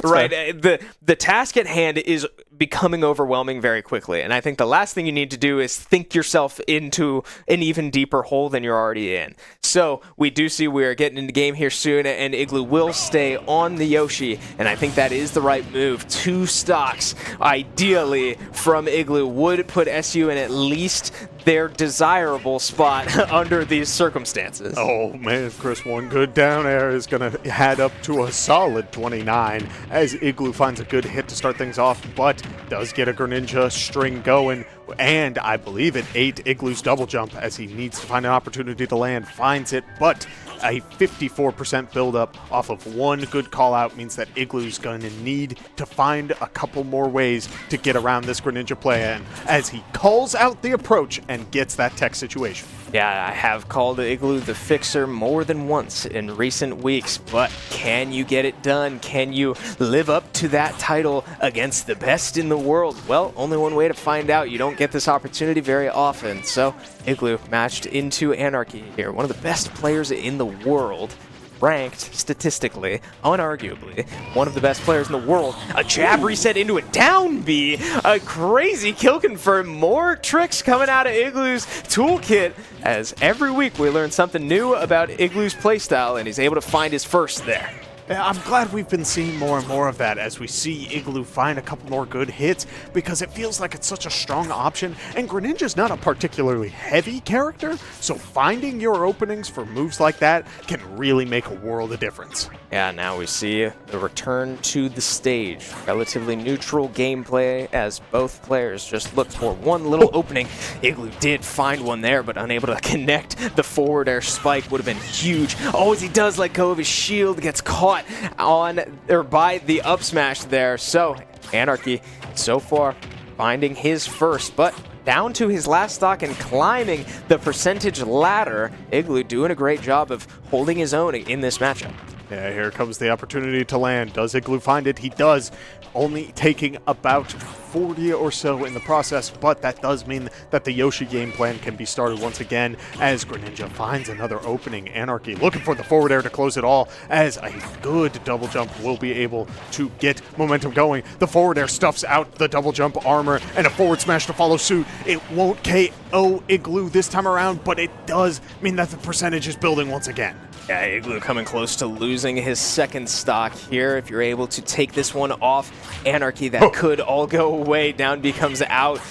right? The task at hand is becoming overwhelming very quickly, and I think the last thing you need to do is think yourself into an even deeper hole than you're already in. So we do see we're getting into game here soon, and Igloo will stay on the Yoshi, and I think that is the right move. 2 stocks, ideally, from Igloo would put SU in at least their desirable spot under these circumstances. Oh man, Chris, one good down air is going to add up to a solid 29 as Igloo finds a good hit to start things off, but does get a Greninja string going, and I believe it ate Igloo's double jump as he needs to find an opportunity to land, finds it, but a 54% buildup off of one good call out means that Igloo's going to need to find a couple more ways to get around this Greninja play-in as he calls out the approach and gets that tech situation. Yeah, I have called Igloo the fixer more than once in recent weeks, but can you get it done? Can you live up to that title against the best in the world? Well, only one way to find out. You don't get this opportunity very often, so Igloo matched into Anarchy here, one of the best players in the world, ranked statistically, unarguably, one of the best players in the world. A jab reset into a down B, a crazy kill confirm, more tricks coming out of Igloo's toolkit, as every week we learn something new about Igloo's playstyle, and he's able to find his first there. I'm glad we've been seeing more and more of that as we see Igloo find a couple more good hits, because it feels like it's such a strong option, and Greninja's not a particularly heavy character, so finding your openings for moves like that can really make a world of difference. Yeah, now we see the return to the stage. Relatively neutral gameplay as both players just look for one little opening. Igloo did find one there, but unable to connect. The forward air spike would have been huge. Oh, as he does let go of his shield, gets caught on or by the up smash there. So Anarchy so far finding his first, but down to his last stock and climbing the percentage ladder. Igloo doing a great job of holding his own in this matchup. Yeah, here comes the opportunity to land. Does Igloo find it? He does, only taking about 40 or so in the process, but that does mean that the Yoshi game plan can be started once again as Greninja finds another opening. Anarchy looking for the forward air to close it all, as a good double jump will be able to get momentum going. The forward air stuffs out the double jump armor, and a forward smash to follow suit. It won't KO Igloo this time around, but it does mean that the percentage is building once again. Yeah, Igloo coming close to losing his second stock here. If you're able to take this one off Anarchy, that could all go away. Down becomes out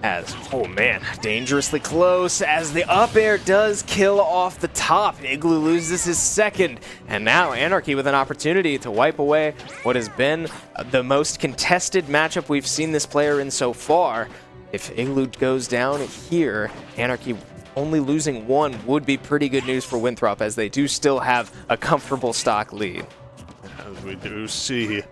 as, oh man, dangerously close as the up air does kill off the top. Igloo loses his second, and now Anarchy with an opportunity to wipe away what has been the most contested matchup we've seen this player in so far. If Igloo goes down here, Anarchy only losing one would be pretty good news for Winthrop, as they do still have a comfortable stock lead. As we do see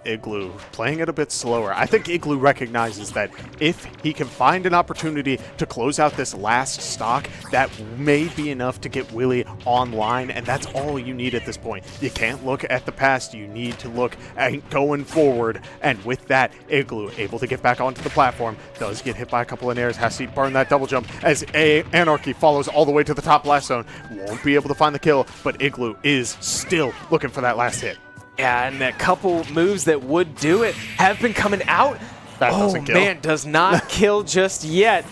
Igloo playing it a bit slower. I think Igloo recognizes that if he can find an opportunity to close out this last stock, that may be enough to get Willie online, and that's all you need at this point. You can't look at the past, you need to look at going forward, and with that, Igloo able to get back onto the platform, does get hit by a couple of nairs, has to burn that double jump as Anarchy follows all the way to the top blast zone. Won't be able to find the kill, but Igloo is still looking for that last hit. Yeah, and a couple moves that would do it have been coming out. That doesn't kill. Man, does not kill just yet.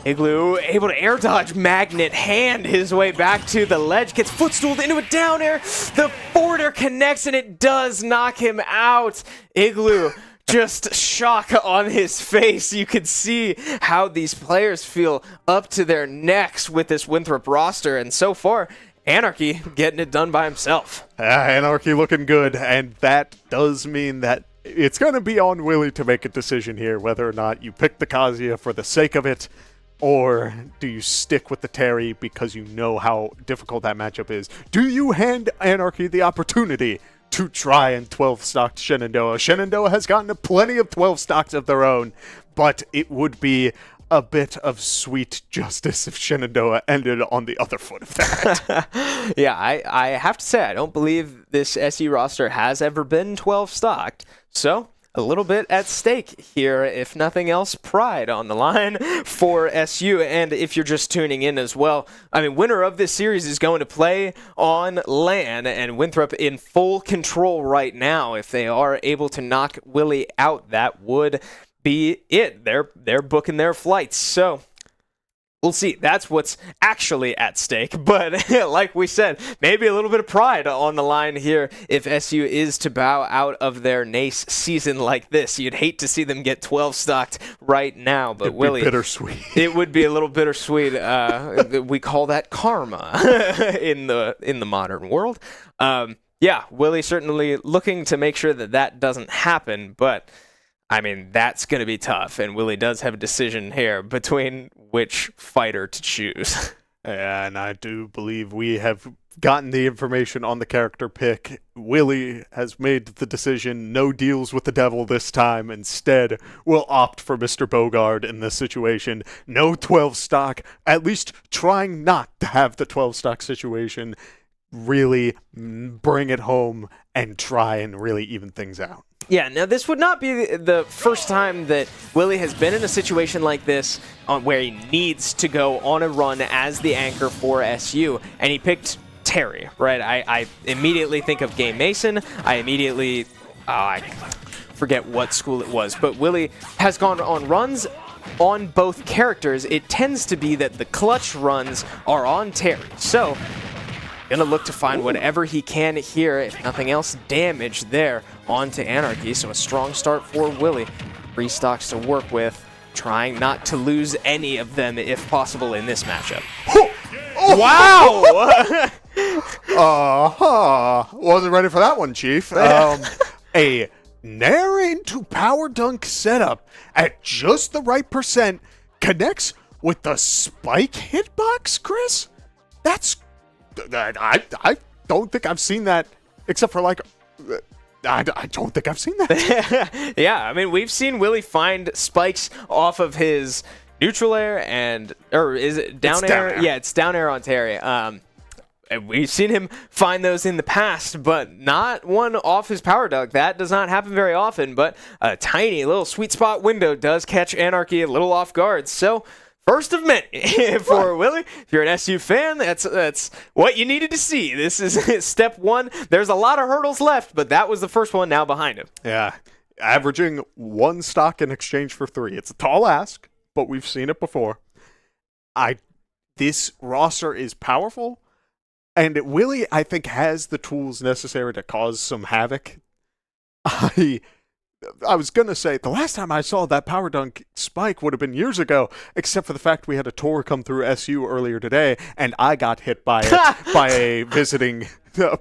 Igloo able to air dodge magnet, hand his way back to the ledge, gets footstooled into a down air. The forward air connects and it does knock him out. Igloo just shock on his face. You could see how these players feel up to their necks with this Winthrop roster, and so far, Anarchy getting it done by himself. Anarchy looking good, and that does mean that it's going to be on Willie to make a decision here, whether or not you pick the Kazuya for the sake of it, or do you stick with the Terry because you know how difficult that matchup is. Do you hand Anarchy the opportunity to try and 12-stock Shenandoah? Shenandoah has gotten plenty of 12 stocks of their own, but it would be a bit of sweet justice if Shenandoah ended on the other foot of that. Yeah, I have to say, I don't believe this SU roster has ever been 12 stocked. So, a little bit at stake here, if nothing else, pride on the line for SU. And if you're just tuning in as well, I mean, winner of this series is going to play on LAN, and Winthrop in full control right now. If they are able to knock Willie out, that would be it. They're booking their flights. So we'll see. That's what's actually at stake. But like we said, maybe a little bit of pride on the line here if SU is to bow out of their NACE season like this. You'd hate to see them get 12 stocked right now, but It'd Willie, be bittersweet. It would be a little bittersweet. We call that karma in the modern world. Yeah, Willie certainly looking to make sure that that doesn't happen, but I mean, that's going to be tough, and Willie does have a decision here between which fighter to choose. Yeah, and I do believe we have gotten the information on the character pick. Willie has made the decision, no deals with the devil this time. Instead, will opt for Mr. Bogard in this situation. No 12 stock, at least trying not to have the 12 stock situation. Really bring it home and try and really even things out. Yeah, now this would not be the first time that Willie has been in a situation like this where he needs to go on a run as the anchor for SU, and he picked Terry, right? I immediately think of Game Mason. I immediately, I forget what school it was, but Willie has gone on runs on both characters. It tends to be that the clutch runs are on Terry. So Gonna look to find whatever he can here, if nothing else, damage there onto Anarchy. So a strong start for Willie. 3 stocks to work with, trying not to lose any of them if possible in this matchup. Wow! Wasn't ready for that one, Chief. A Nair into power dunk setup at just the right percent connects with the spike hitbox, Chris? That's... I don't think I've seen that, except for like... I don't think I've seen that. Yeah, I mean, we've seen Willie find spikes off of his neutral air or is it down air? Yeah, it's down air on Terry. We've seen him find those in the past, but not one off his power dunk. That does not happen very often, but a tiny little sweet spot window does catch Anarchy a little off guard. So, first of many for Willie. If you're an SU fan, that's what you needed to see. This is step 1. There's a lot of hurdles left, but that was the first one now behind him. Yeah, averaging 1 stock in exchange for 3. It's a tall ask, but we've seen it before. This roster is powerful, and Willie, I think, has the tools necessary to cause some havoc. I was going to say, the last time I saw that power dunk spike would have been years ago, except for the fact we had a tour come through SU earlier today, and I got hit by it by a visiting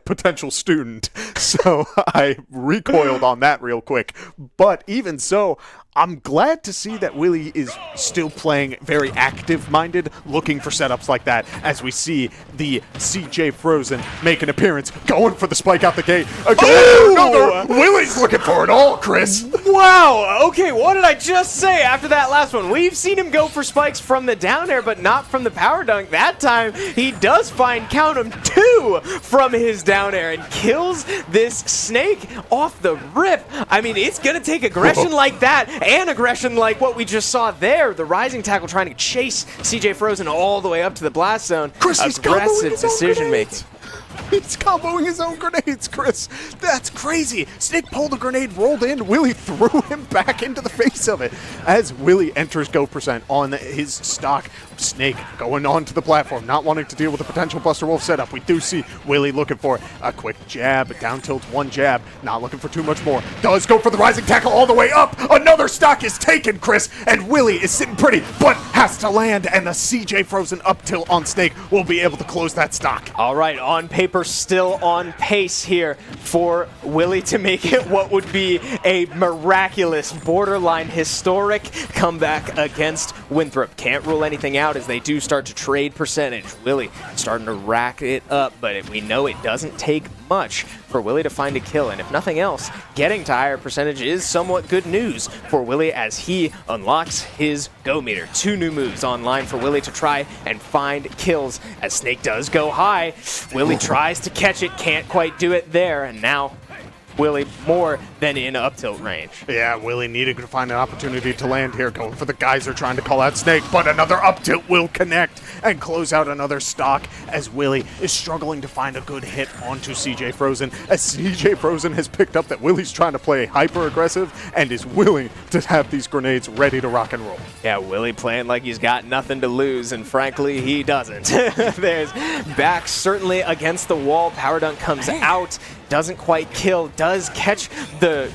potential student. So I recoiled on that real quick. But even so, I'm glad to see that Willie is still playing very active-minded, looking for setups like that, as we see the CJ Frozen make an appearance, going for the spike out the gate. Willie's looking for it all, Chris. Wow, okay, what did I just say after that last one? We've seen him go for spikes from the down air, but not from the power dunk. That time, he does find, count 'em, 2 from his down air and kills this snake off the rip. I mean, it's going to take aggression like that and aggression like what we just saw there. The rising tackle trying to chase CJ Frozen all the way up to the blast zone. Chris, aggressive decision making. He's comboing his own grenades, Chris. That's crazy. Snake pulled a grenade, rolled in. Willie threw him back into the face of it. As Willie enters go percent on his stock, Snake going onto the platform, not wanting to deal with the potential Buster Wolf setup. We do see Willie looking for a quick jab, down tilt, 1 jab, not looking for too much more. Does go for the rising tackle all the way up. Another stock is taken, Chris, and Willie is sitting pretty, but has to land, and the CJ Frozen up tilt on Snake will be able to close that stock. All right, on paper, still on pace here for Willie to make it what would be a miraculous, borderline historic comeback against Winthrop. Can't rule anything out as they do start to trade percentage. Willie starting to rack it up, but we know it doesn't take much for Willie to find a kill, and if nothing else, getting to higher percentage is somewhat good news for Willie as he unlocks his go meter. 2 new moves online for Willie to try and find kills as Snake does go high. Willie tries to catch it, can't quite do it there, and now Willie more than in up tilt range. Yeah, Willie needed to find an opportunity to land here, going for the geyser, trying to call out Snake, but another up tilt will connect and close out another stock as Willie is struggling to find a good hit onto CJ Frozen, as CJ Frozen has picked up that Willie's trying to play hyper aggressive and is willing to have these grenades ready to rock and roll. Yeah, Willie playing like he's got nothing to lose, and frankly, he doesn't. There's back certainly against the wall. Power dunk comes out, doesn't quite kill, does catch the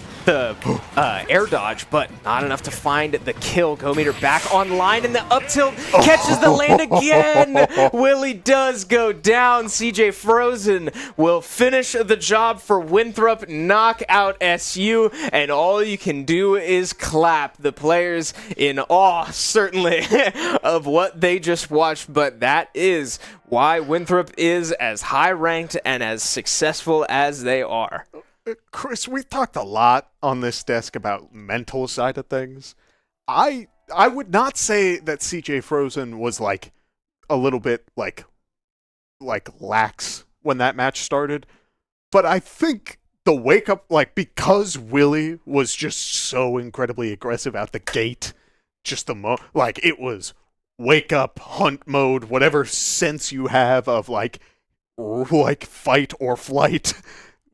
air dodge, but not enough to find the kill. Go meter back online, and the up tilt catches the land again. Willie does go down. CJ Frozen will finish the job for Winthrop, knock out SU, and all you can do is clap. The players in awe, certainly, of what they just watched, but that is why Winthrop is as high-ranked and as successful as they are. Chris, we've talked a lot on this desk about mental side of things. I would not say that CJ Frozen was like a little bit like lax when that match started, but I think the wake up, like, because Willie was just so incredibly aggressive out the gate, just like it was wake up, hunt mode, whatever sense you have of like fight or flight.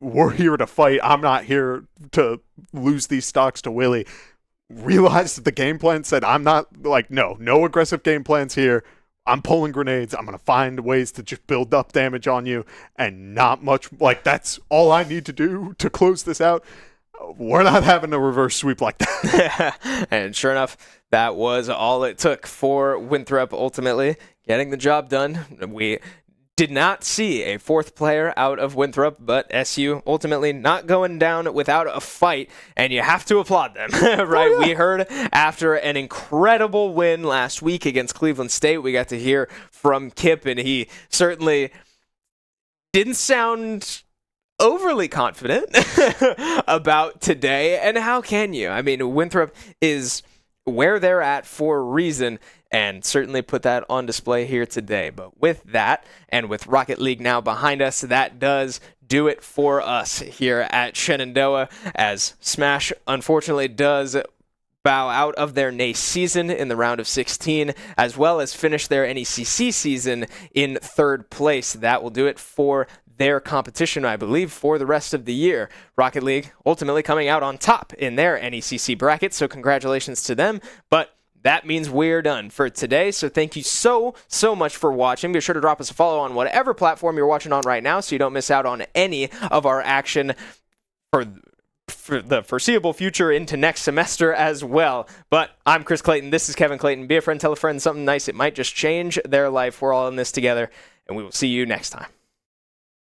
We're here to fight. I'm not here to lose these stocks to Willie. Realized the game plan, said, I'm not, like, no aggressive game plans here. I'm pulling grenades. I'm going to find ways to just build up damage on you, and not much. Like, that's all I need to do to close this out. We're not having a reverse sweep like that. And sure enough, that was all it took for Winthrop ultimately getting the job done. We did not see a fourth player out of Winthrop, but SU ultimately not going down without a fight, and you have to applaud them, right? Oh, yeah. We heard after an incredible win last week against Cleveland State, we got to hear from Kip, and he certainly didn't sound overly confident about today. And how can you? I mean, Winthrop is where they're at for a reason, and certainly put that on display here today. But with that, and with Rocket League now behind us, that does do it for us here at Shenandoah, as Smash unfortunately does bow out of their NACE season in the round of 16, as well as finish their NECC season in third place. That will do it for their competition, I believe, for the rest of the year. Rocket League ultimately coming out on top in their NECC bracket, so congratulations to them. But that means we're done for today, so thank you so much for watching. Be sure to drop us a follow on whatever platform you're watching on right now so you don't miss out on any of our action for the foreseeable future into next semester as well. But I'm Chris Clayton. This is Kevin Clayton. Be a friend, tell a friend something nice. It might just change their life. We're all in this together, and we will see you next time.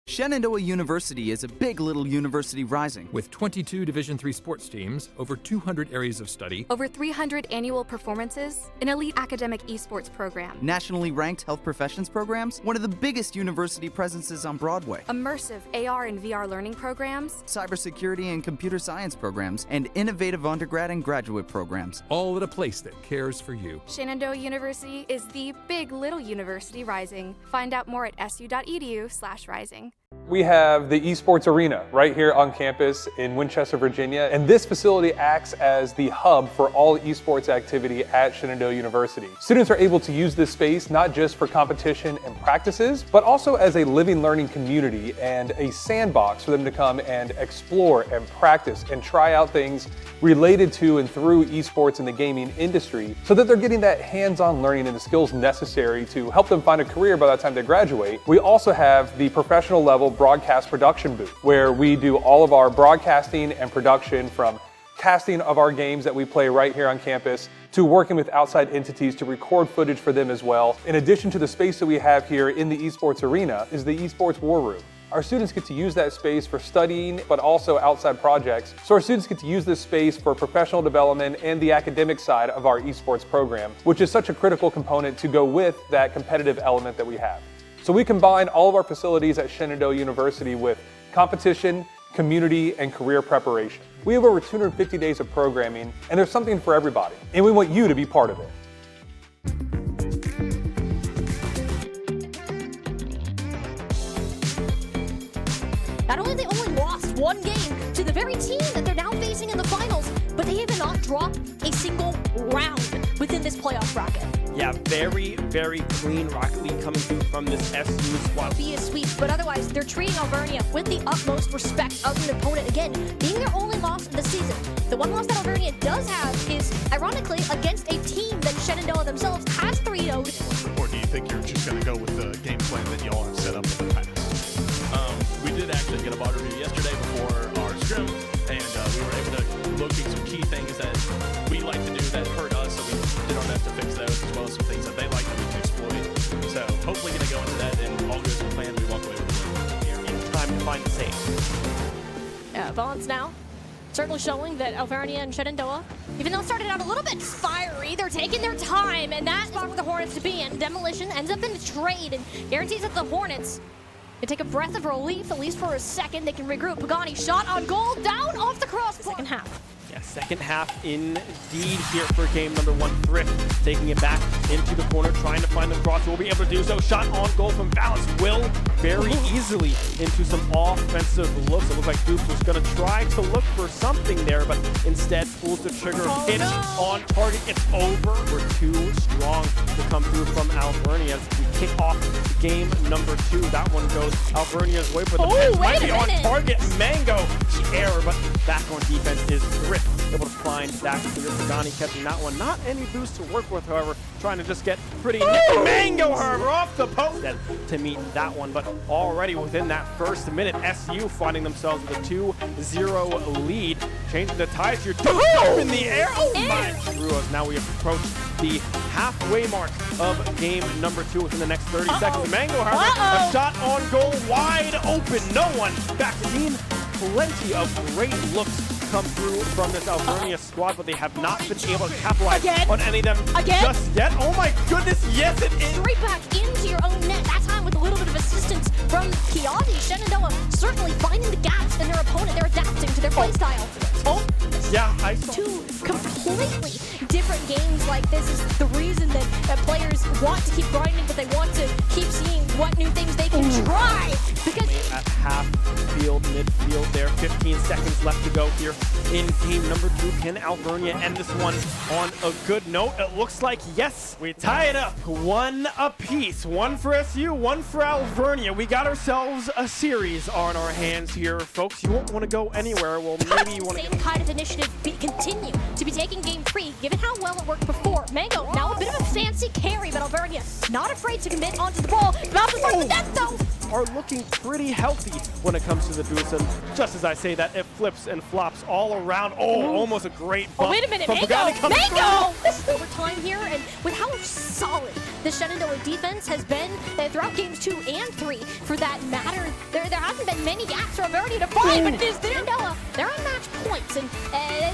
Shenandoah University is a big little university rising. With 22 Division III sports teams, over 200 areas of study, over 300 annual performances, an elite academic esports program, nationally ranked health professions programs, one of the biggest university presences on Broadway, immersive AR and VR learning programs, cybersecurity and computer science programs, and innovative undergrad and graduate programs. all at a place that cares for you. Shenandoah University is the big little university rising. Find out more at su.edu/rising. We have the Esports Arena right here on campus in Winchester, Virginia, and this facility acts as the hub for all esports activity at Shenandoah University. Students are able to use this space not just for competition and practices, but also as a living learning community and a sandbox for them to come and explore and practice and try out things related to and through esports in the gaming industry, so that they're getting that hands-on learning and the skills necessary to help them find a career by the time they graduate. We also have the professional level broadcast production booth, where we do all of our broadcasting and production, from casting of our games that we play right here on campus to working with outside entities to record footage for them as well. In addition to the space that we have here in the Esports Arena is the Esports War Room. Our students get to use that space for studying, but also outside projects. So our students get to use this space for professional development and the academic side of our esports program, which is such a critical component to go with that competitive element that we have. So we combine all of our facilities at Shenandoah University with competition, community, and career preparation. We have over 250 days of programming, and there's something for everybody, and we want you to be part of it. Not only have they only lost one game to the very team that they're now facing in the finals, but they have not dropped a single round within this playoff bracket. Yeah, very clean Rocket League coming through from this SU squad. Be a sweep, but otherwise they're treating Alvernia with the utmost respect of an opponent. Again, being their only loss of the season. The one loss that Alvernia does have is, ironically, against a team that Shenandoah themselves has 3-0'd. Or do you think you're just going to go with the game plan that y'all have set up in the past? We did actually get a VOD review yesterday before our scrim, and we were able to locate some key things that we like to do that hurt us, so we did our best to fix those, as well as some things that they like that we can exploit. So hopefully going to go into that, and all goes to plan, we walk away with a win. Here in time to find the save. Vaughn's now certainly showing that Alvernia and Shenandoah, even though it started out a little bit fiery, they're taking their time, and that spot for the Hornets to be in. Demolition ends up in the trade and guarantees that the Hornets can take a breath of relief, at least for a second. They can regroup. Pagani shot on goal, down off the cross. Second half. Yeah, second half indeed here for game number 1. Thrift taking it back into the corner, trying to find the cross. Will be able to do so. Shot on goal from Vallis. Will very easily into some offensive looks. It looks like Dukes was going to try to look for something there, but instead pulls the trigger. Hits on target. It's over. We're too strong to come through from Alvernia as we kick off game number 2. That one goes Alvernia's way, but the might be on target. Mango, the error, but back on defense is Thrift. able to find that clear. Pagani catching that one. Not any boost to work with, however, trying to just get pretty Mango, however, off the post to meet that one. But already within that first minute, SU finding themselves with a 2-0 lead, changing the ties here. Up in the air. Oh my Ruos. Now we approach the halfway mark of game number 2 within the next 30 seconds. Mango, however, a shot on goal, wide open. No one back in. Plenty of great looks come through from this Alvernia squad, but they have not been able to capitalize on any of them just yet. Oh my goodness, yes it is! Straight back into your own net, that time with a little bit of assistance from Kiazi. Shenandoah certainly finding the gaps in their opponent. They're adapting to their playstyle. Yeah, I saw. Two completely different games like this is the reason that players want to keep grinding, but they want to keep seeing what new things they can try. Because at half field, midfield there, 15 seconds left to go here in game number 2. Can Alvernia end this one on a good note? It looks like yes. We tie it up 1 apiece. 1 for SU, 1 for Alvernia. We got ourselves a series on our hands here, folks. You won't want to go anywhere. Well, maybe you want to. Same kind of initiative continue to be taking game 3, given how well it worked before. Mango, now a bit of a fancy carry, but Alvernia not afraid to commit onto the ball. About to start the net, though. Are looking pretty healthy when it comes to the boost, and just as I say that, it flips and flops all around. Almost a great bump. Wait a minute, from Mango! This is overtime here, and with how solid the Shenandoah defense has been throughout games 2 and 3, for that matter, there hasn't been many gaps for Alvernia to find, but it is there. Shenandoah, they're on match points, and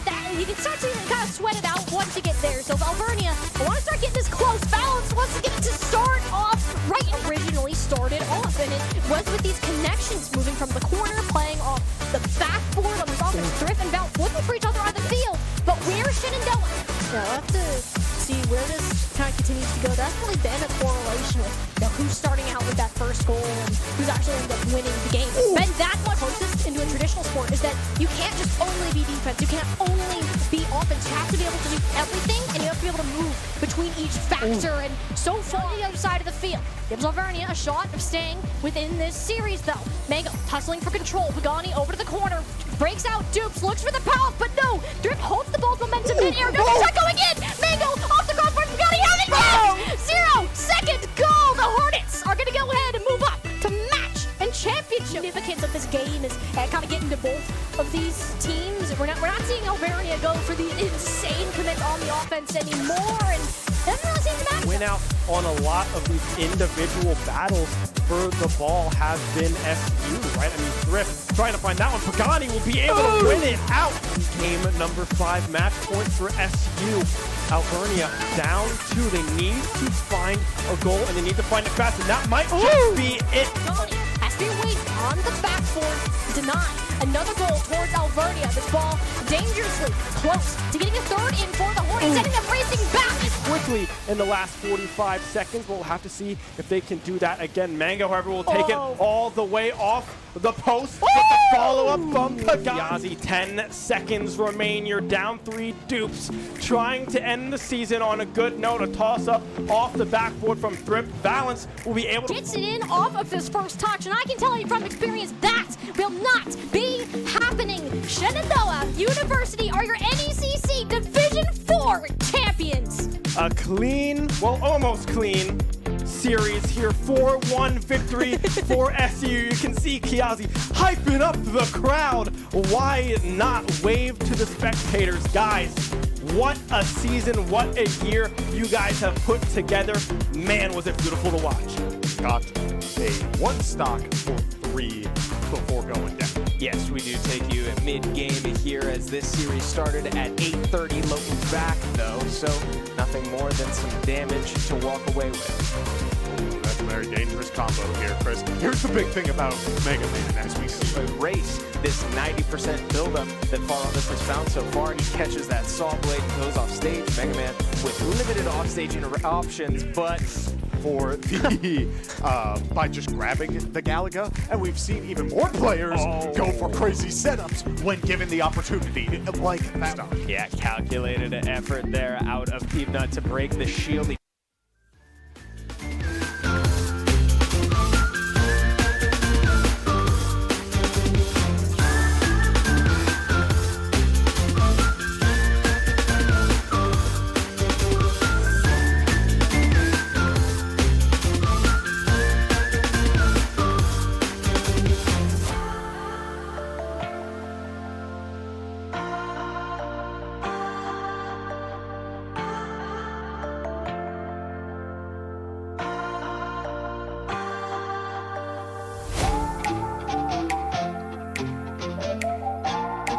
that, you can start to kind of sweat it out once you get there. So Alvernia, I want to start getting this close. Balance wants to get it to start off right. Originally started off, and it was with these connections moving from the corner, playing off the backboard on the offense. Thrift and Bounce looking for each other on the field, but where's Shenandoah? Yeah, we'll have to see where this kind of continues to go. That's really been a correlation with who's starting out with that first goal and who's actually ended up winning the game. And that's what closest into a traditional sport is that you can't just only be defense. You can't only be offense. You have to be able to do everything, and you have to be able to move between each factor. And so far, the other side of the field gives Alvernia a shot of staying within this series, though. Mango tussling for control. Pagani over to the corner. Breaks out. Dupes looks for the power, but no. Drip holds the ball's momentum in air. No shot going in. Mango off the crossbar. Pagani has it. Yes! 0 second goal. The Hornets are going to go ahead and move up to match and championship. Significance of this game is kind of getting to both of these teams. We're not seeing Alvernia go for the insane commit on the offense anymore, and doesn't really seem to matter. Win out on a lot of these individual battles for the ball has been SU, right? I mean, Thrift trying to find that one. Pagani will be able to win it out. Game number 5, match point for SU. Alvernia down 2. They need to find a goal, and they need to find it fast, and that might just be it. Has to be waiting on the backboard. Denied. Another goal towards Alvernia. This ball dangerously close to getting a third in for the Hornets, sending them racing back. Quickly in the last 45 seconds. We'll have to see if they can do that again. Mango, however, will take it all the way off the post. But the follow-up bump. Pagani, 10 seconds remain. You're down 3 dupes. Trying to end the season on a good note. A toss-up off the backboard from Thrift. Valance will be able to... Gets it in off of this first touch, and I can tell you from experience that will not be happening. Shenandoah University are your NECC Division 4 champions. A clean, well, almost clean series here. 4-1 victory for SU. You can see Kiazi hyping up the crowd. Why not wave to the spectators? Guys, what a season, what a year you guys have put together. Man, was it beautiful to watch. Got a 1 stock for 3 before going down. Yes, we do take you at mid-game here as this series started at 8:30 local back, though, so nothing more than some damage to walk away with. That's a very dangerous combo here, Chris. Here's the big thing about Mega Man, as we see. Race, this 90% buildup that Farlvis has found so far. He catches that saw blade and goes off stage. Mega Man with limited off-stage options, but for the by just grabbing the Galaga, and we've seen even more players go for crazy setups when given the opportunity, like that. Yeah, calculated effort there out of Peanut to break the shield.